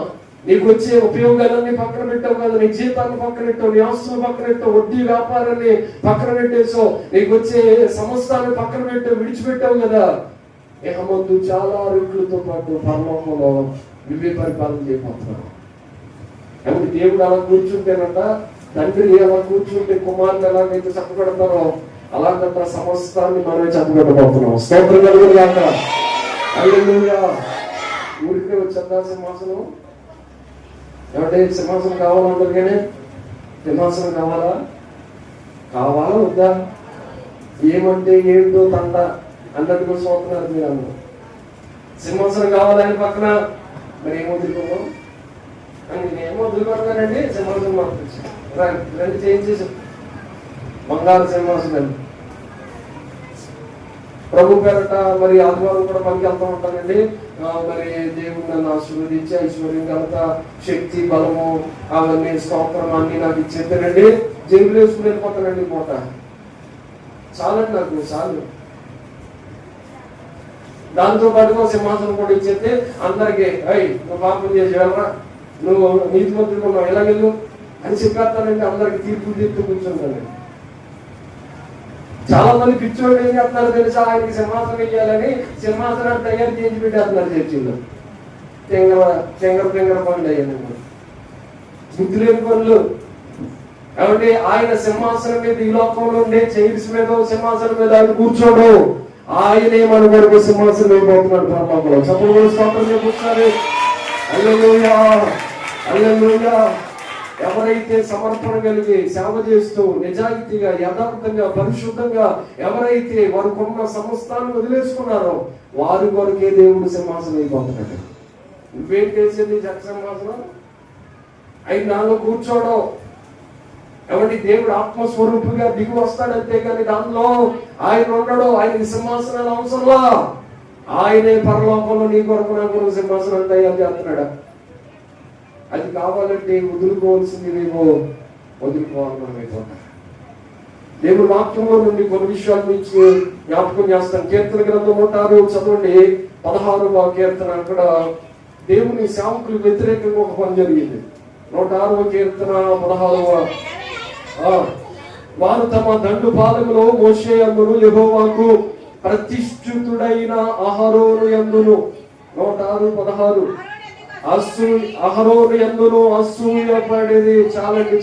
నీకు వచ్చే ఉపయోగాలన్నీ పక్కన పెట్టావు కదా, నీ జీతాన్ని పక్కన పెట్టావు, నీ ఆస్తులు పక్కన పెట్టావు, వడ్డీ వ్యాపారాన్ని పక్కన పెట్టేసావు, నీకు వచ్చే సమస్తాన్ని పక్కన పెట్టావు, విడిచిపెట్టావు కదా. ఇక ముందు చాలా రెట్లతో పాటు పరలోకంలో నువ్వే పరిపాలన చేయబోతున్నావు. కాబట్టి దేవుడు అలా కూర్చుంటేనట, తండ్రి అలా కూర్చుంటే కుమారుని ఎలాగైతే చక్కబెడతారో అలాగంట సమస్తాన్ని మనమే చక్కబెట్టబోతున్నాం. స్తోత్రం కలుగును గాక. హల్లెలూయా. ఊరికే వచ్చేద్దా సింహాసనం? ఏమంటే సింహాసనం కావాలంటారు కానీ సింహాసనం కావాలా వద్దా? ఏమంటే ఏంటో తంట అన్నట్టుగా చూస్తున్నారు మీరు అందరూ. సింహాసనం కావాలని పక్కన మరి ఏం వదులుకున్నాం? నేనేమో వదులుకోగానండి సింహాసనం మార్పించి రెండు చేంజ్ చేసి బంగారు సింహాసనం ప్రభు పేరట మరి ఆదివారం కూడా పనికి వెళ్తూ ఉంటానండి. మరి దేవుడు నన్ను ఆశీర్వదించి ఐశ్వర్యం కనుక శక్తి బలము అవన్నీ స్తోత్రం అన్ని నాకు ఇచ్చేస్తానండి. జేబులు వేసుకుని వెళ్ళిపోతానండి. మూట చాలండి నాకు, చాలు. దాంతో పాటుగా సింహాసనం కూడా ఇచ్చేస్తే అందరికి నువ్వు పాపం చేసి వెళ్ళరా, నువ్వు నీతిమంతుడు ఉన్నావు, ఎలాగెళ్ళు అని చెప్పేస్తానండి. అందరికి తీర్పు తీర్పు కూర్చుంటానండి. చాలా మంది పిచ్చోళ్ళు ఏం చేస్తున్నారు తెలుసా? ఆయనకి సింహాసనం ఇవ్వాలని సింహాసనాన్ని తయారు చేసి పెట్టేస్తున్నారు చర్చిలో. చెంగర పనులు అయ్యాను బుద్ధి లేని పనులు. కాబట్టి ఆయన సింహాసనం మీద ఈ లోకంలో ఉండే చైర్స్ మీద సింహాసనం మీద ఆయన కూర్చోడు. ఆయనే మన వరకు సింహాసనం అయిపోతున్నాడు పరలోకంలో. చప్పుడు స్తోత్రం చెప్పుకుంటున్నారు. హల్లెలూయా, హల్లెలూయా. ఎవరైతే సమర్పణ కలిగి సేవ చేస్తూ నిజాయితీగా యథార్థంగా పరిశుద్ధంగా ఎవరైతే వారికున్న సమస్తాన్ని వదిలేసుకున్నారో వారి కొరకే దేవుడు సింహాసనం అయిపోతున్నాడు. నువ్వేం చేసేది జగ సింహాసనం? ఆయన నాలో కూర్చోవడం. కాబట్టి దేవుడు ఆత్మస్వరూపుగా దిగి వస్తాడు అంతేగాని దానిలో ఆయన ఉండడు. ఆయనకి సింహాసనాలు అవసరంలా. ఆయనే పరలోకంలో నీ కొరకు నా కొరకు సింహాసనం తయారు చేస్తున్నాడు. అది కావాలంటే వదులుకోవాల్సింది మేము వదులుకోవాలనుకుంటున్నాం. దేవుడు వాక్యంలో నుండి కొన్ని విషయాల నుంచి జ్ఞాపకం చేస్తాను. కీర్తన గ్రంథం 106 చదవండి. 16వ కీర్తన. అక్కడ దేవుని సేవకులు వ్యతిరేకంగా ఒక పని జరిగింది. 106వ కీర్తన 16వ. వారు తమ దండు పాదములో మోషే యందును యెహోవాకు ప్రతిష్ఠితుడైన అహరోను యందును 106:16 అహరోను యందును అసూయ పడేది. చాలండి.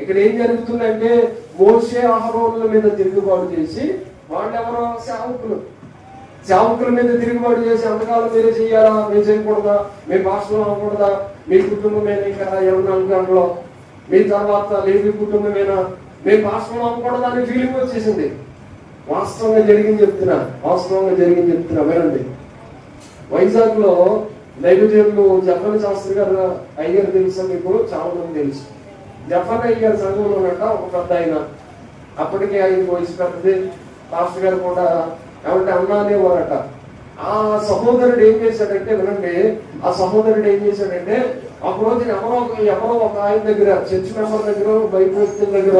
ఇక్కడ ఏం జరుగుతుందంటే మోషే అహరోనుల మీద తిరుగుబాటు చేసి, వాళ్ళెవరో సేవకుల మీద తిరుగుబాటు చేసి, అంతకాలం మీరే చెయ్యాలా, మేము చేయకూడదా, మీ భాషలో అవ్వకూడదా, మీ కుటుంబమేనా ఇంకా ఏమన్నా అనుకోండిలో, మీ తర్వాత లేవి కుటుంబమేనా, మీ భాషలో అవ్వకూడదా అనే ఫీలింగ్ వచ్చేసింది. వాస్తవంగా జరిగింది చెప్తున్నా వినండి. వైజాగ్ లో దైవజనులు జఫన్ శాస్త్రి గారు అయ్యారు తెలుసా మీకు? చాలా మంది తెలుసు. జఫన్ అయ్యారు సంఘంలో ఉన్నట్ట ఒక పెద్ద ఆయన. అప్పటికే ఆయన వయసు పెద్దది. పాస్టర్ గారు కూడా ఏమంటే అన్నా అనేవారట. ఆ సహోదరుడు ఏం చేశాడంటే వినండి, ఒక రోజు ఎవరో ఒక ఆయన దగ్గర, చర్చ్ మెంబర్ దగ్గర, బైబిల్ దగ్గర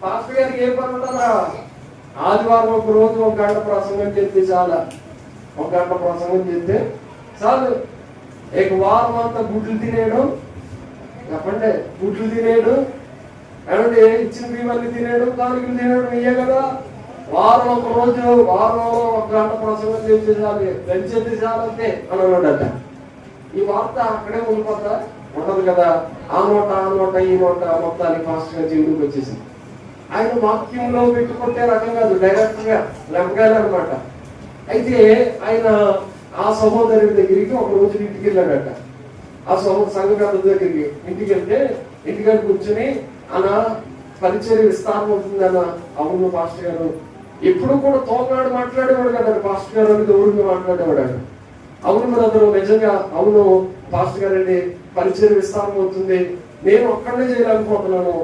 పాస్టర్ గారికి ఏ పని ఉండాలా, ఆదివారం ఒక రోజు 1 గంట ప్రసంగం చేస్తే చాలు. ఇక వారం అంతా గుడ్లు తినేడు, చెప్పండి, గుడ్లు తినేడు, ఏమంటే ఇచ్చిన బియ్యాన్ని తినేడు, కానుకలు తినేడు, ఇయ్యే కదా. వారం ఒక రోజు, వారంలో 1 గంట ప్రసంగం చేస్తే చాలు, పెంచేది చాలంతే అని అన్నాడట. ఈ వార్త అక్కడే ఉండిపోతా ఉండదు కదా. ఆ నోట ఈ నోట మొత్తానికి ఫాస్ట్ గా జీవుడికి వచ్చేసింది. ఆయన వాక్యంలో పెట్టుకుంటే రకం కాదు, డైరెక్ట్ గా లెమ్మగాలన్నమాట. అయితే ఆయన ఆ సహోదరుడి దగ్గరికి ఒక రోజు ఇంటికి వెళ్ళాడట. ఆ సంఘ పెద్ద దగ్గరికి ఇంటికి వెళ్తే ఇంటికాడ కూర్చొని అన్న పరిచర్య విస్తారం అవుతుంది అన్న. అవును పాస్టర్ గారు. ఎప్పుడు కూడా తోగాడు మాట్లాడేవాడు కదా పాస్టర్ గారు అని గౌరవంగా మాట్లాడేవాడు. అవును బ్రదరు, నిజంగా అవును పాస్టర్ గారు అండి, పరిచర్య విస్తారం అవుతుంది, నేను ఒక్కడే చేయలేకపోతున్నాను.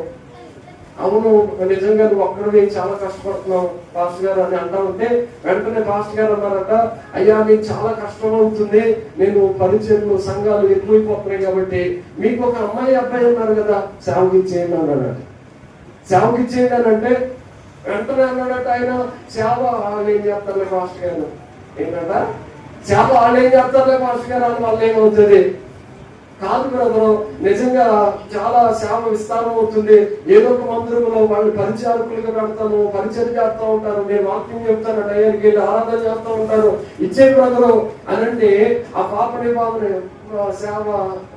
అవును నిజంగా నువ్వు ఒక్కడే చాలా కష్టపడుతున్నావు పాస్టర్ గారు అని అంటా ఉంటే వెంటనే పాస్టర్ గారు అన్నారట, అయ్యా నీకు చాలా కష్టం అవుతుంది, నేను పరిచర్యలు సంఘాలు ఎక్కువైపోతున్నాయి కాబట్టి మీకు ఒక అమ్మాయి అబ్బాయి ఉన్నారు కదా, సేవకిచ్చేయండి అన్నాడట. సేవకిచ్చేయండి అని అంటే వెంటనే అన్నాడట ఆయన, సేవ వాళ్ళు ఏం చేస్తారులే పాస్టర్ గారు. ఏంటంట సేవ వాళ్ళు ఏం చేస్తారులే పాస్టర్ గారు అని వాళ్ళు ఏమవుతుంది. కాదు బ్రదరు, నిజంగా చాలా సేవ విస్తారం అవుతుంది, ఏదో ఒక మందిరంలో వాళ్ళు పరిచారకులుగా పెడతాను, పరిచయం చేస్తూ ఉంటారు, నేను వాక్యం చెప్తాను, డైరీకి వెళ్ళి ఆరాధన చేస్తూ ఉంటారు, ఇచ్చే బ్రదరు అని అంటే ఆ పాపని బాబుని సేవ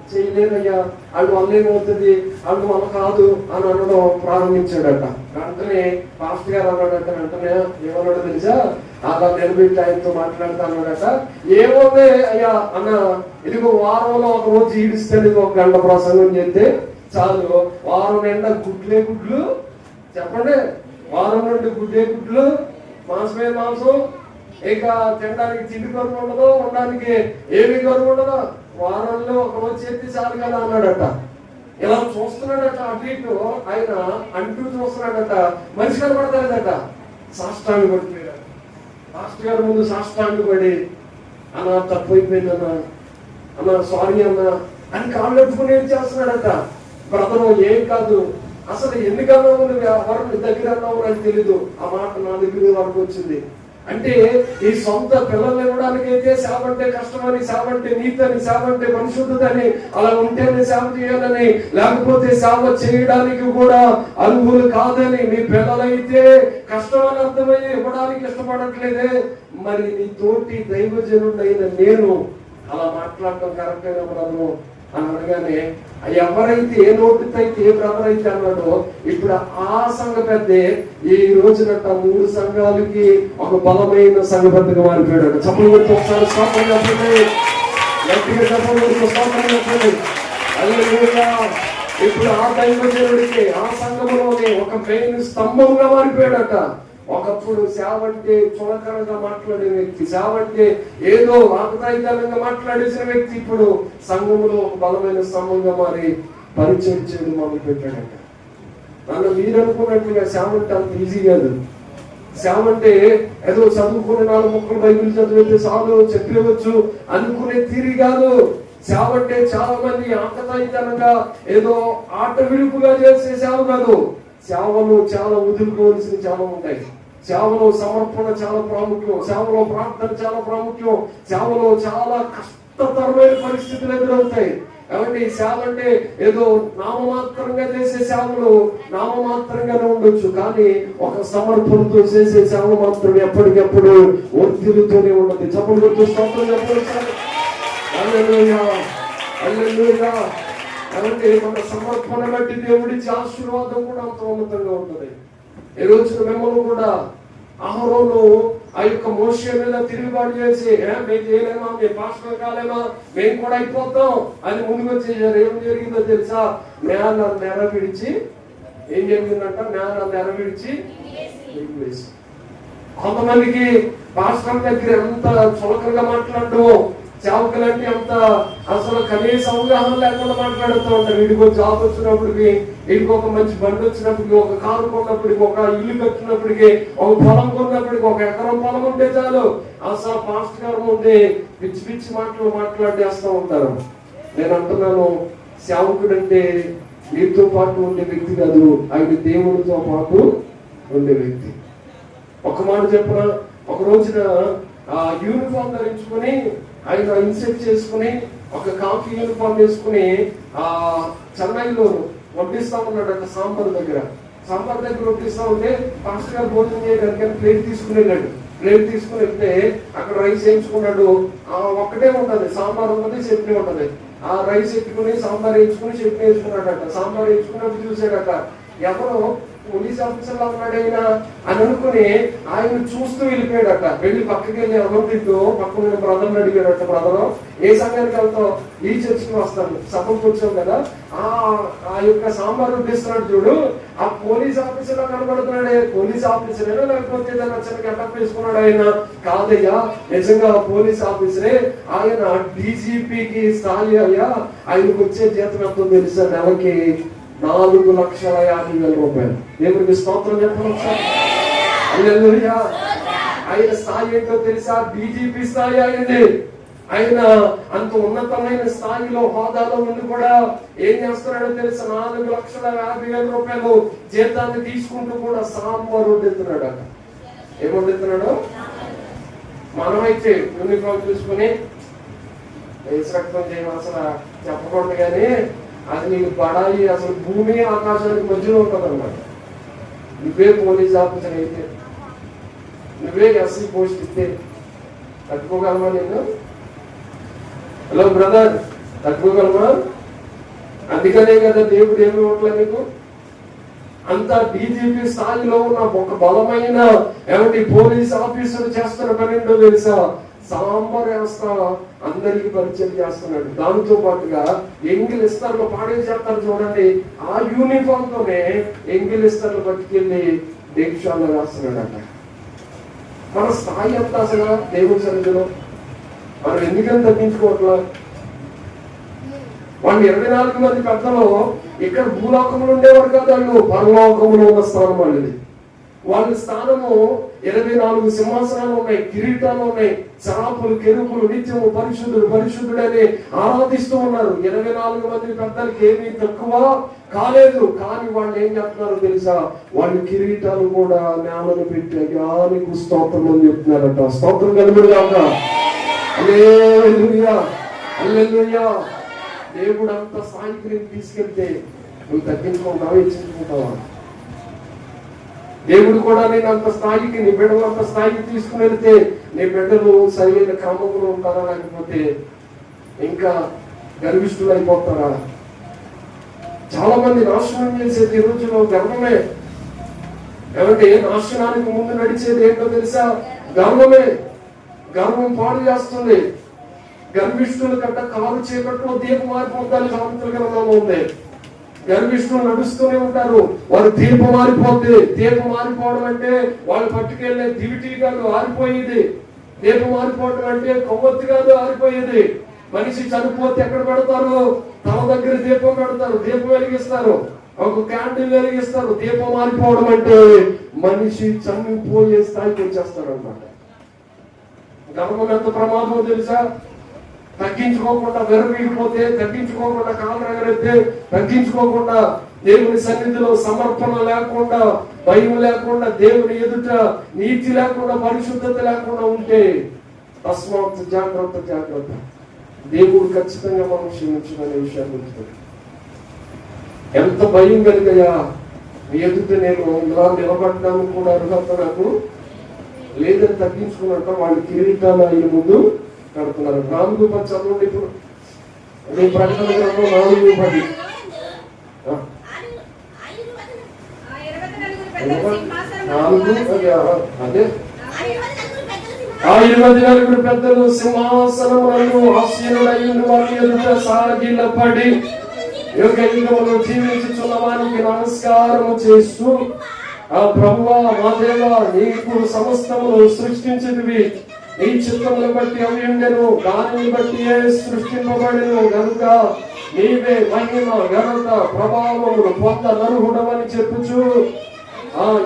చేయలేదయ్యా, వాళ్ళు వల్ల ఏమవుతుంది, వాళ్ళు వల్ల కాదు అని అనడం ప్రారంభించాడట. వెంటనే పాస్టర్ గారు అన్నాడట, వెంటనే ఏమన్నాడో తెలుసా, అలా నిలబెట్టి ఆయనతో మాట్లాడుతా అన్నాడట, ఏమోదే అయ్యా అన్న, ఇదిగో వారంలో ఒక రోజు ఈడిస్తే ఒక గంట ప్రసంగం చేస్తే చాలు, వారం నిండా గుడ్లే గుడ్లు, చెప్పండి, వారం నుండి గుడ్లే గుడ్లు, మాంసమే మాంసం, ఇక తినడానికి తిండి కరువు ఉండదు, ఉండడానికి ఏమి కరువు ఉండదు, వారంలో ఒక రోజు చేస్తే చాలు కదా అన్నాడట. ఇలా చూస్తున్నాడట, అటు ఇటు ఆయన అంటూ చూస్తున్నాడట, మనిషి కనబడతాడట, సాష్టాంగ పడిపోయాడు. మాస్టర్ గారి ముందు సాష్టాంగ పడి, అన్న తప్పైపోయిందన్నా, అన్న సారీ అన్నా అని కాళ్ళు ఎత్తుకుని ఏం చేస్తున్నాడట. బ్రదరు ఏం కాదు, అసలు ఎందుకన్నావు నువ్వు ఎవరు దగ్గర అన్నావు నాకు తెలీదు, ఆ మాట నా దగ్గర వరకు వచ్చింది అంటే, ఈ సొంత పిల్లలు ఇవ్వడానికి అయితే సేవ అంటే కష్టమని, సేవ అంటే నీతని, సేవ అంటే పరిశుద్ధతని, అలా ఉంటేనే సేవ చేయాలని, లేకపోతే సేవ చేయడానికి కూడా అర్హులు కాదని, మీ పిల్లలైతే కష్టమని అర్థమయ్యి ఇవ్వడానికి ఇష్టపడట్లేదే, మరి నీ తోటి దైవజనుడైన నేను అలా మాట్లాడటం కరెక్ట్ అయిన బ్రదరు అని అనగానే, ఎవరైతే ఏ నోటితో అయితే ఏ బ్రదర్ అయితే అన్నాడో, ఇప్పుడు ఆ సంఘ పెద్దే ఈ రోజునట 3 సంఘాలకి ఒక బలమైన సంఘ పెద్దగా మారిపోయాడు. చప్పలు ఒకసారి స్తోత్రం చెప్పండి, గట్టిగా చప్పలు స్తోత్రం చెప్పండి. హల్లెలూయా. ఇప్పుడు ఆ దైవజనుడికి ఆ సంఘంలోనే ఒక మెయిన్ స్తంభంగా మారిపోయాడట. ఒకప్పుడు సేవ అంటే చులకనగా మాట్లాడే వ్యక్తి, సేవ అంటే ఏదో ఆకతాయితనంగా మాట్లాడేసిన వ్యక్తి ఇప్పుడు సంఘంలో ఒక బలమైన స్తంభంగా మారి పరిచయం చేయడం మొదలు పెట్టాడట. నన్ను మీరు అనుకున్నట్లుగా సేవ అంటే అంత ఈజీ కాదు. సేవ అంటే ఏదో చదువుకుని 4 ముక్కలు బైబిల్ చదివితే చాలు చెప్పవచ్చు అనుకునే తీరి కాదు. సేవ అంటే చాలా మంది ఆకతాయితనంగా ఏదో ఆట విడుపుగా చేసే సేవ కాదు. సేవలో చాలా వదులుకోవాల్సిన చాలా ఉంటాయి. సేవలో సమర్పణ చాలా ప్రాముఖ్యం, సేవలో ప్రార్థన చాలా ప్రాముఖ్యం, సేవలో చాలా కష్టతరమైన పరిస్థితులు ఎదురవుతాయి. కాబట్టి సేవ అంటే ఏదో నామమాత్రంగా చేసే సేవలు నామమాత్రంగానే ఉండొచ్చు, కానీ ఒక సమర్పణతో చేసే సేవ మాత్రం ఎప్పటికెప్పుడు వర్ధిల్లుతూనే ఉండదు. చప్పుడు స్తోత్రం చెప్పాలి. కాబట్టి మన సమర్పణ బట్టి దేవుడిచ్చే ఆశీర్వాదం కూడా అంత ఉన్నతంగా ఉంటుంది. ఈ రోజున మిమ్మల్ని కూడా అహరోను ఆ యొక్క మోషే మీద తిరుగుబాటు చేసి, మేము చేయలేమా, మేము పాస్టర్ కాలేమా, మేము కూడా అయిపోతాం అని ముందుకు వచ్చేసారు. ఏం జరిగిందో తెలుసా, నేల నెర విడిచి, ఏం జరిగిందంట, నేల నెర విడిచి వేసి. కొంతమందికి పాస్టర్ దగ్గర ఎంత చులకనగా మాట్లాడడం, సేవకులంటే అంత అసలు కనీస అవగాహన లేకుండా మాట్లాడుతూ ఉంటారు. వీడికి జాబ్ వచ్చినప్పటికి, వీడికి ఒక మంచి బండి వచ్చినప్పటికి, ఒక కారు కొన్నప్పటికి, ఒక ఇల్లు కట్టినప్పటికి, ఒక పొలం కొన్నప్పటికి, ఒక ఎకరం పొలం ఉంటే చాలు అసలు పాస్టర్ గారు ముందే పిచ్చి పిచ్చి మాటలు మాట్లాడేస్తూ ఉంటారు. నేను అంటున్నాను, సేవకుడు అంటే నీతో పాటు ఉండే వ్యక్తి కాదు, ఆయన దేవుడితో పాటు ఉండే వ్యక్తి. ఒక మాట చెప్పిన, ఒక రోజున యూనిఫామ్ ధరించుకుని ఆయన ఇన్సెట్ చేసుకుని ఒక కాఫీ యూనిఫామ్ వేసుకుని చెన్నైలో వడ్డిస్తా ఉన్నాడు. సాంబార్ దగ్గర వడ్డిస్తా ఉంటే పాస్టర్ గారు భోజనం చేయడానికి ప్లేట్ తీసుకుని వెళ్ళాడు. ప్లేట్ తీసుకుని వెళ్తే అక్కడ రైస్ వేయించుకున్నాడు. ఒక్కటే ఉంటది, సాంబార్ ఉంటుంది, చట్నీ ఉంటది. ఆ రైస్ ఎత్తుకుని సాంబార్ వేయించుకుని చట్నీ వేసుకున్నాడట. సాంబార్ వేయించుకున్నప్పుడు చూసాడట, ఎవరో పోలీస్ ఆఫీసర్ లా ఉన్నాడు ఆయన అని అనుకుని ఆయన చూస్తూ వెళ్ళిపోయాడట. వెళ్ళి పక్కకి వెళ్ళి అమౌంట్తో పక్కన బ్రదర్ని అడిగాడట, బ్రదర్ ఏ సంఘానికి వెళ్తావు? ఈ చర్చికి వస్తాను, సభకు వచ్చాం కదా, ఆ యొక్క సాంబార్ వడ్డిస్తున్నాడు చూడు, ఆ పోలీస్ ఆఫీసర్ లా కనబడుతున్నాడే, పోలీస్ ఆఫీసరేనా లేకపోతే ఏదైనా చిన్న గెటప్ వేసుకున్నాడు? ఆయన కాదయ్యా, నిజంగా పోలీస్ ఆఫీసరే, ఆయన డీజీపీకి స్థాయి అయ్యా, ఆయనకు వచ్చే జీతం ఎంతో తెలుసా, నెలకి 4,50,000 రూపాయలు. దేవుడికి స్తోత్రం చెప్పవచ్చు. ఆయన స్థాయి ఏంటో తెలుసా? డీజీపీ స్థాయి అయింది. ఆయన అంత ఉన్నతమైన స్థాయిలో హోదాలో ఉండి కూడా ఏం చేస్తున్నాడో తెలుసా? 4,50,000 రూపాయలు జీతాన్ని తీసుకుంటూ కూడా సాంబార్ వండుతున్నాడు. ఏం వండుతున్నాడు? మనమైతే యూనిఫామ్ చూసుకుని రక్తం చేయడం అసలు చెప్పకూడదు కానీ అది నీకు పడాయి అసలు భూమి ఆకాశానికి మధ్యలో ఉంటుంది అన్నమాట. నువ్వే పోలీస్ ఆఫీసర్ అయితే, నువ్వే ఎస్సీ పోస్ట్ ఇస్తే తట్టుకోగలమా నేను? హలో బ్రదర్, తట్టుకోగలమా? అందుకనే కదా దేవుడు ఏమి ఇవ్వట్లేదు నీకు. అంత డీజీపీ స్థాయిలో ఉన్న ఒక బలమైన ఏమంటే పోలీస్ ఆఫీసర్ చేస్తున్న పని ఏంటో తెలుసా? సాంబార్ వ్యవస్థ అందరికి పరిచయం చేస్తున్నాడు. దానితో పాటుగా ఎంగిల్ ఇస్తర్లు పాడేసేస్తారు చూడండి, ఆ యూనిఫామ్ తోనే ఎంగిల్ ఇస్తర్లు పట్టుకెళ్ళి దేశాల్లో వేస్తున్నాడట. మన స్థాయి అంతా అసలు దేవుడి సన్నిధిలో మనం ఎందుకని తగ్గించుకోవట్లా? వాళ్ళు 24 మంది పెద్దలు ఇక్కడ భూలోకములు ఉండేవారు కాదు, వాళ్ళు పరలోకములు ఉన్న స్థానం వాళ్ళది. వాళ్ళ స్థానము 24 సింహాసనాలు ఉన్నాయి, కిరీటాలు ఉన్నాయి, చాపులు కెరుపులు నిత్యము పరిశుద్ధుడు పరిశుద్ధుడని ఆరాధిస్తూ ఉన్నారు. 24 మంది పెద్దలకి ఏమీ తక్కువ కాలేదు. కానీ వాళ్ళు ఏం చెప్తున్నారు తెలుసా? వాళ్ళు కిరీటాలు కూడా నేలను పెట్టి అయ్యానికి స్తోత్రం అని చెప్తున్నారట. స్తోత్రం కలుగుగాక. హల్లెలూయా, హల్లెలూయా. దేవుడు అంత స్థాయికి నేను తీసుకెళ్తే నువ్వు తగ్గించుకుంటావా, హెచ్చించుకుంటావా? దేవుడు కూడా నేను అంత స్థాయికి, నీ బిడ్డలు అంత స్థాయికి తీసుకుని వెళ్తే నీ బిడ్డలు సరైన క్రమంలో ఉంటారా, లేకపోతే ఇంకా గర్విష్ఠులు అయిపోతారా? చాలా మంది నాశనం చేసేది ఈ రోజులో గర్వమే. ఏమంటే నాశనానికి ముందు నడిచేది ఏంటో తెలుసా? గర్వమే. గర్వం పాడు చేస్తుంది. గర్విష్ఠుల కంట కారు చీకట్లో దీపం మారిపోతారు సామెతల గ్రంథంలో ఉంది. గర్విష్ఠులు నడుస్తూనే ఉంటారు, వారు దీపం మారిపోద్ది. దీపం మారిపోవడం అంటే వాళ్ళు పట్టుకెళ్లే దివిటీ కాదు ఆరిపోయేది. దీపం మారిపోవడం అంటే కొవ్వొత్తి కాదు ఆరిపోయేది. మనిషి చనిపోతే ఎక్కడ పెడతారు? తల దగ్గర దీపం పెడతారు, దీపం వెలిగిస్తారు, ఒక క్యాండిల్ వెలిగిస్తారు. దీపం మారిపోవడం అంటే మనిషి చనిపోయే స్థాయికి వచ్చేస్తారు అన్నమాట. గర్వం ఎంత ప్రమాదం తెలుసా? తగ్గించుకోకుండా విరవీగిపోతే, తగ్గించుకోకుండా కాలు ఎగరెత్తే, తగ్గించుకోకుండా దేవుని సన్నిధిలో సమర్పణ లేకుండా, భయం లేకుండా, దేవుని ఎదుట నీతి లేకుండా, పరిశుద్ధత లేకుండా ఉంటే తస్మాత్ జాగ్రత్త జాగ్రత్త. దేవుడు ఖచ్చితంగా మనం క్షమించుకునే విషయాన్ని గుర్తుపెట్టు. ఎంత భయం కలిగయా నీ ఎదుట నేను ఇలా నిలబడ్డానికి కూడా అర్హత నాకు లేదని తగ్గించుకున్నట్ట వాళ్ళు కిరీటాలు ఆయన ముందు కడుతున్నారు. 4:10 చదవండి. ఇప్పుడు అదే ప్రకటన గ్రంథం 4:10. అదే ఆ 24 పెద్దలు సింహాసనములను ఆసీనులైన వారి ఎదుట సాగిలపడి యుగ యుగములు జీవించుచున్న వారికి నమస్కారము చేస్తూ, ఆ ప్రభువా మా దేవా, నీకు సమస్తమును సృష్టించినవి నీ చిత్తమును బట్టి అవి ఉండెను, దానిని బట్టి సృష్టింపబడెను గనుక నీవే మహిమ ఘనత ప్రభావములు పొంద నరుహుడమని చెప్పుచు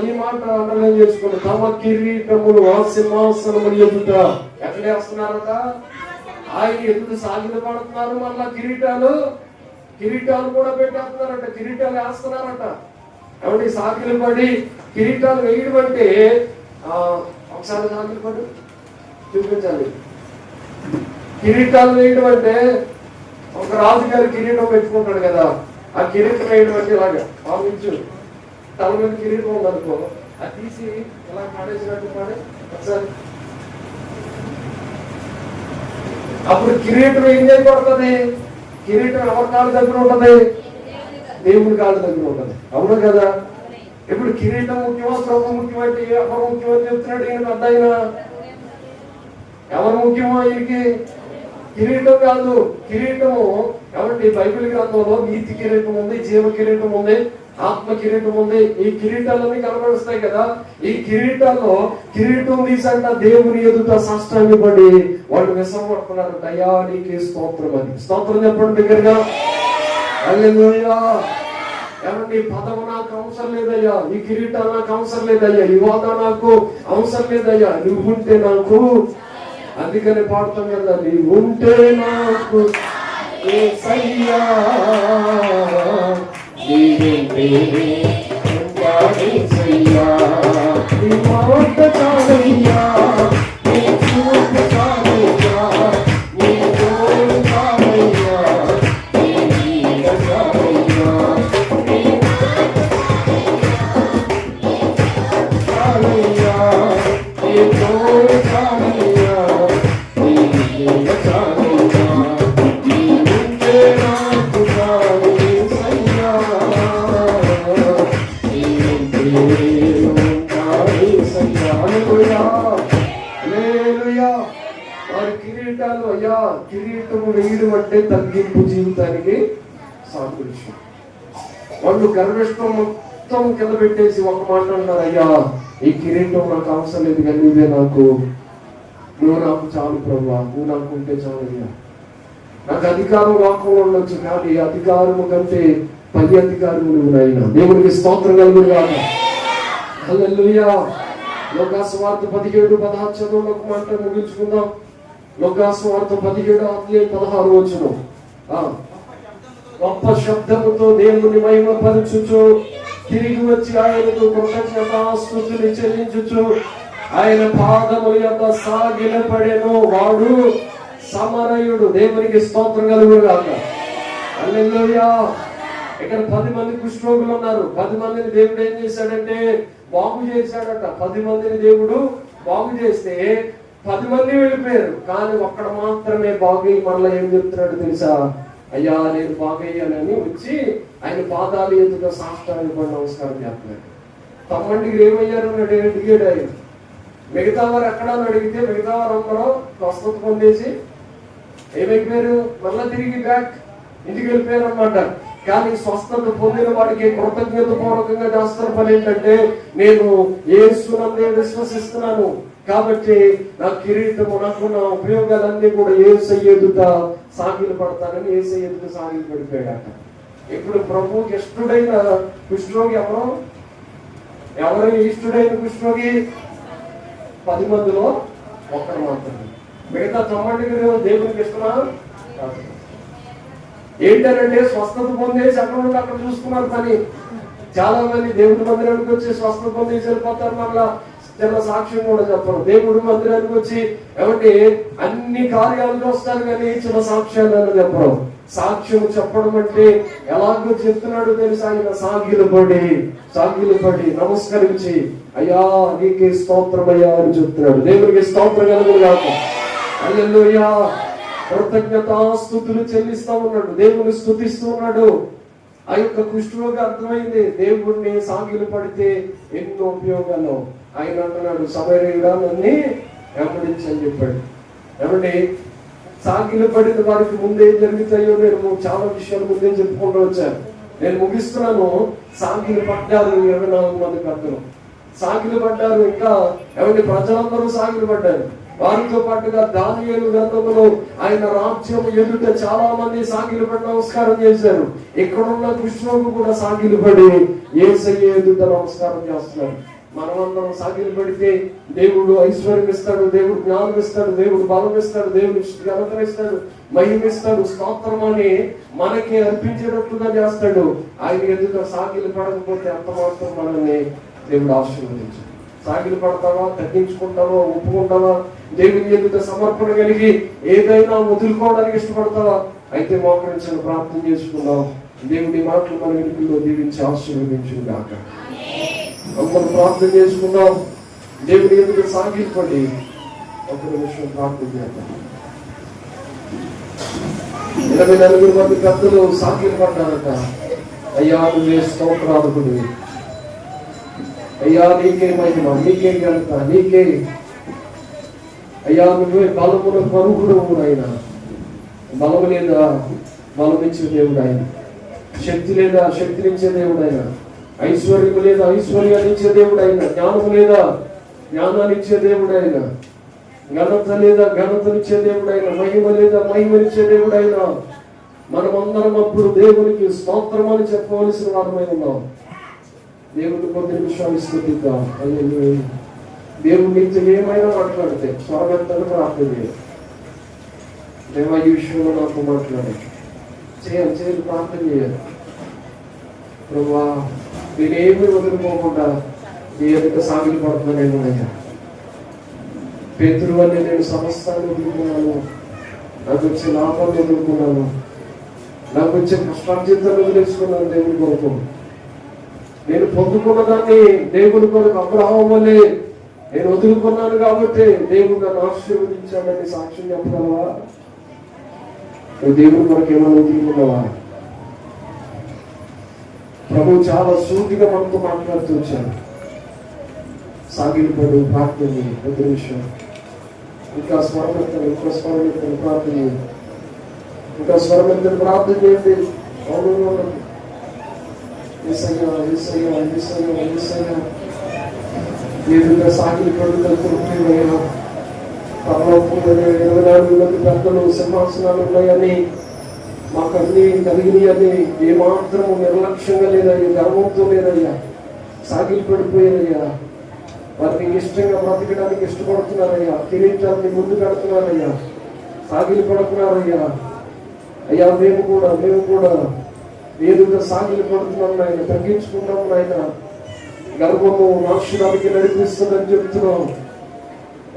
ఈ మాట అండర్లైన్ చేసుకుని తమ కిరీటములు ఆ సింహాసనములు ఎదుట ఎక్కడ వేస్తున్నారట? ఆయన ఎదుట సాగిల పడుతున్నారు. మళ్ళా కిరీటాలు కూడా పెట్టేస్తున్నారట, కిరీటాలు వేస్తున్నారట. కాబట్టి సాగిలు పడి కిరీటాలు వేయడం అంటే ఒకసారి సాగిలు పడి చూపించాలి. కిరీటాలు వేయడం అంటే ఒక రాజుగారి కిరీటం పెట్టుకుంటాడు కదా, ఆ కిరీటం వేయడం అంటే ఇలాగా ఆలోచించు. తల మీద కిరీటం ఉందనుకో, అది తీసి ఇలా పాడేసినట్టు పాడే ఒకసారి. అప్పుడు కిరీటం ఏం చేయబడుతుంది? కిరీటం ఎవరి కాళ్ళ దగ్గర ఉంటది? దేవుడి కాళ్ళ దగ్గర ఉంటది. అవును కదా? ఇప్పుడు కిరీటం ముఖ్యమా, ప్రభు ముఖ్యమంటే ఎవరు ముఖ్యమని చెప్తున్నాడు ఈయన పెద్ద ఆయన? ఎవరు ముఖ్యమో ఆయనకి? కిరీటం కాదు. కిరీటము కాబట్టి బైబిల్ గ్రంథంలో నీతి కిరీటం ఉంది, జీవ కిరీటం ఉంది, ఆత్మ కిరీటం ఉంది. ఈ కిరీటాలన్నీ కనబడుస్తాయి కదా. ఈ కిరీటాల్లో కిరీటం తీసంట దేవుని ఎదుట సాష్టాంగపడి వాళ్ళు విసరపడుతున్నారు. దయానికి స్తోత్రం అని. స్తోత్రం చెప్పండి దగ్గరగా. హల్లెలూయా. ఏమండి, పదవి నాకు అవసరం లేదయ్యా, ఈ కిరీటాలు నాకు అవసరం లేదయ్యా, ఈ హోదా నాకు అవసరం లేదయ్యా, నువ్వుంటే నాకు. అందుకని పాడుతాం కదా, నీవుంటే నాకు యేసయ్యా, యేసయ్యా, నీ మాట చాలయ్యా, నీ చూపు చాలయ్యా, నీ తోడు చాలయ్యా, కిరీటాలు, అయ్యా కిరీటము వేయడం అంటే తగ్గింపు జీవితానికి సాదృశ్యం. వాళ్ళు గర్విష్టం మొత్తం కింద పెట్టేసి ఒక మాట అన్నారు, అయ్యా ఈ కిరీటం నాకు అవసరం లేదు, కానీ నువ్వు నాకు చాలు ప్రభువా, నువ్వు నాకు ఉంటే చాలు అయ్యా. నాకు అధికారం వాక్యం ఉండొచ్చు, కానీ అధికారము కంటే పై అధికారము నువ్వు నాయనా. దేవునికి స్తోత్రం కలుగును గాక. హల్లెలూయా. లోకాసు వార్త 17-16 చదువులో ఒక మాట ముగించుకుందాం. లోకాసు వార్త 17:16 గొప్ప శబ్దముతో దేవుని మహిమ పరచుచు తిరిగి వచ్చి ఆయనకు కృతజ్ఞతాస్తుతులు చెల్లించుచు ఆయన పాదముల యొద్ద సాగిలపడెను. వాడు సమరయుడు. దేవునికి స్తోత్రం కలుగును గాక. హల్లెలూయా. ఇక్కడ 10 మంది కుష్ఠరోగులు ఉన్నారు. 10 మందిని దేవుడు ఏం చేశాడంటే బాగు చేశాడట. 10 మందిని దేవుడు బాగు చేస్తే 10 మంది వెళ్ళిపోయారు, కానీ ఒక్కడ మాత్రమే బాగు. మళ్ళీ ఏం చెప్తున్నాడు తెలుసా? అయ్యా నేను బాగయ్యానని వచ్చి ఆయన పాదాలు ఎదుట సాష్టాంగపడి నమస్కారం చేస్తున్నాడు. తమ్మండికి ఏమయ్యారు అడిగాడు ఆయన. మిగతా వారు ఎక్కడ అడిగితే మిగతా వారు అందరూ స్వస్థత పొందేసి ఏమైపోయారు, మళ్ళా తిరిగి బ్యాక్ ఇంటికి వెళ్ళిపోయారు అన్నమాట. కానీ స్వస్థత పొందిన వాడికి కృతజ్ఞత పూర్వకంగా చేస్తున్న పని ఏంటంటే, నేను యేసునందే విశ్వసిస్తున్నాను కాబట్టి నా కిరీటము, నాకు నా ఉపయోగాలన్నీ కూడా యేసయ్య ఎదుట సాగిలు పడతానని యేసయ్య ఎదుట సాగిలు పడిపోయాడట. ఇప్పుడు ప్రభువుకి ఇష్టడైన కుష్ఠరోగి ఎవరు ఇష్టడైన కుష్ఠరోగి? 10 మందిలో ఒక్కరు మాత్రమే. మిగతా 90 దేవునికి ఇష్టమా? ఏంటంటే స్వస్థత పొందేసి అక్కడ నుండి అక్కడ చూసుకున్నారు పని. చాలా మంది దేవుడి మందిరానికి వచ్చి స్వస్థత పొందేసి వెళ్ళిపోతారు, మళ్ళా చిన్న సాక్ష్యం కూడా చెప్పరు. దేవుడి మందిరానికి వచ్చి ఏమంటే అన్ని కార్యాలు చూస్తారు, కానీ చిన్న సాక్ష్యాలు చెప్పరు. సాక్ష్యం చెప్పడం అంటే ఎలాగో చెప్తున్నాడు తెలుసా? ఆయన సాగిలు పడి నమస్కరించి అయ్యా నీకే స్తోత్రం అయ్యా అని చెప్తున్నాడు. దేవునికి స్తోత్రం కలుగును గాక. హల్లెలూయా. కృతజ్ఞతాస్తుతులు చెల్లిస్తా ఉన్నాడు, దేవుని స్తుతిస్తూ ఉన్నాడు. ఆ యొక్క కుష్ఠరోగి అర్థమైంది, దేవుడిని సాగిలు పడితే ఎన్నో ఉపయోగాలు. ఆయన అంటున్నాడు, సమరయుడా నన్ను వెంబడించని చెప్పాడు. ఏమండి, సాగిలు పడిన వారికి ముందే జరుగుతాయో నేను చాలా విషయాలు ముందే చెప్పుకుంటూ వచ్చాను. నేను ముగిస్తున్నాను. సాగిలు పడ్డారు 24 మంది పెద్దలు సాగిలు పడ్డారు. ఇంకా ఏమంటే ప్రజలందరూ సాగిలు పడ్డారు. వారితో పాటుగా దానియేలు గ్రంథంలో ఆయన రాజ్యం ఎదుట చాలా మంది సాగిలు పడి నమస్కారం చేశారు. ఇక్కడున్న కుష్ఠరోగి కూడా సాగిలు పడి యేసయ్య ఎదుట నమస్కారం చేస్తున్నారు. మనమందరం సాగిలు పడితే దేవుడు ఐశ్వర్యం ఇస్తాడు, దేవుడు జ్ఞానం ఇస్తాడు, దేవుడు బలం ఇస్తాడు, దేవుడు ఘనత ఇస్తాడు, మహిమ ఇస్తాడు, స్తోత్రం అని మనకి అర్పించేటట్లుగా చేస్తాడు. ఆయన ఎదుట సాగిలు పడకపోతే అంత మాత్రం మనల్ని దేవుడు ఆశీర్వదించాడు. సాగిలు పడతావా, తగ్గించుకుంటావా, ఒప్పుకుంటావా, దేవుని ఎదుట సమర్పణ కలిగి ఏదైనా వదులుకోవడానికి ఇష్టపడతావా? అయితే మోకరించిన ప్రార్థన చేసుకుందాం. దేవుడి మాటలు మన వెనుకల్లో దీవించి ఆశీర్వదించును గాక. మనం ప్రార్థన చేసుకుందాం. దేవుడి ఎదుట సాగిలు పడి ఒక నిమిషం ప్రార్థన చేద్దాం. 24 మంది పెద్దలు సాగిలు పడ్డారట. అయ్యా నువ్వే స్తోత్రాదుకుడివి, అయ్యా నీకే మహిమ, నీకే ఘనత, నీకే అయ్యా నువ్వే బలమున పరుగుడు ఆయన. బలము లేదా బలమిచ్చే దేవుడు ఆయన, శక్తి లేదా శక్తినిచ్చే దేవుడు ఆయన, ఐశ్వర్యము లేదా ఐశ్వర్యాన్నిచ్చే దేవుడు ఆయన, జ్ఞానము లేదా జ్ఞానాన్నిచ్చే దేవుడు ఆయన, ఘనత లేదా ఘనతనిచ్చే దేవుడు ఆయన, మహిమ లేదా మహిమనిచ్చే దేవుడు ఆయన. మనమందరం అప్పుడు దేవునికి స్తోత్రం అని చెప్పవలసిన వారమై ఉన్నాం. దేవుని కొద్ది నిమిషాలు స్తుతిద్దాం. దేవుడి నుంచి ఏమైనా మాట్లాడితే స్వరగంతలు ప్రార్థన చేయాలి. దేవా ఈ విషయంలో నాకు చేయాలి ప్రార్థన చేయాలి. ప్రభువా నేనేమి వదులుకోకుండా నీ ఎదుట సాగిలు పడుతున్నాను. అయ్యా పేతురు వల్లే నేను సమస్తాన్ని వదులుకున్నాను, నాకు వచ్చే లాభాన్ని వదులుకున్నాను, నాకు వచ్చే కష్టార్జితాన్ని వదిలేసుకున్నాను. దేవుని కొరకు నేను పొందుకున్న దాన్ని దేవుని కొరకు అబ్రహాము వల్లే నేను వదులుకున్నాను కాబట్టి దేవుడు నన్ను ఆశీర్వదించాడని సాక్ష్యం చెప్పగలవా? నువ్వు దేవుని కొరకు ఏమైనా వదులుకున్నావా? ప్రభు చాలా సూటిగా మనతో మాట్లాడుతూ వచ్చాను. సాగిలిపడు ప్రార్థన ఒక నిమిషం ఇంకా స్వరమెత్తని ప్రార్థన చేయండి. ఇంకా స్వరమెత్తని ప్రార్థన చేయండి. అవును ఏసయ్యా ఏసయ్యా ఏసయ్యా ఏసయ్యా ఏదుగా సాగిలి పడుతున్నాయా పరలోకంలో 24 మంది పెద్దలు సింహాసనాలు ఉన్నాయని మాకన్నీ కలిగినాయని ఏమాత్రం నిర్లక్ష్యంగా లేదయ్యా, గర్వంతో లేదయ్యా, సాగిలి పడిపోయారయ్యా. వారికి ఇష్టంగా బ్రతకడానికి ఇష్టపడుతున్నారయ్యా, కిరీటాన్ని ముందు పెడుతున్నారయ్యా, సాగిలి పడుతున్నారయ్యా. అయ్యా మేము కూడా ఏదుగా సాగిలి పడుతున్నాం ఆయన, తగ్గించుకున్నాము ఆయన. గర్వము నాశనానికి నడిపిస్తుందని చెప్తున్నాం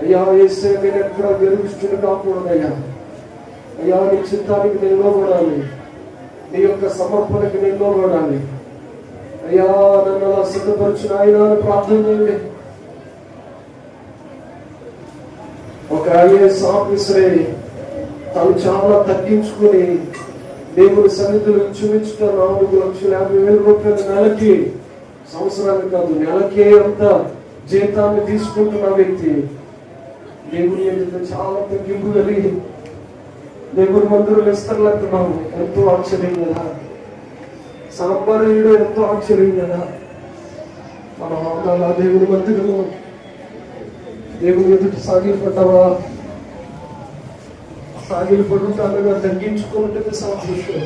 అయ్యా. వేస్తే నేను ఎక్కడ గెలుపుస్తుని కాకూడదయ్యా. అయ్యా నీ చిత్తానికి నేను లోబడాలి, నీ యొక్క సమర్పణకి నేను లోబడాలి అయ్యా. నన్ను అలా సిద్ధపరిచిన ఆయన ప్రార్థన చేయండి. ఒక ఐఏఎస్ ఆఫీసరే తను చాలా తగ్గించుకుని దేవుడి సన్నిధులు చూపించుట 4,50,000 రూపాయల నెలకి, సంవత్సరానికి కాదు నెలకే అంత జీతాన్ని తీసుకుంటున్న వ్యక్తి దేవుని ఎదుట చాలా తగ్గింపు కలిగి దేవుని మందిరం ఇస్తారులంటున్నాము. ఎంతో ఆశ్చర్యం కదా, సాంబారుడు ఎంతో ఆశ్చర్యం కదా. మనం అలా దేవుని మందిరము దేవుని ఎదుట సాగిలిపడ్డావా? సాగిలిపడుతానుగా తగ్గించుకుంటే సంతోషం.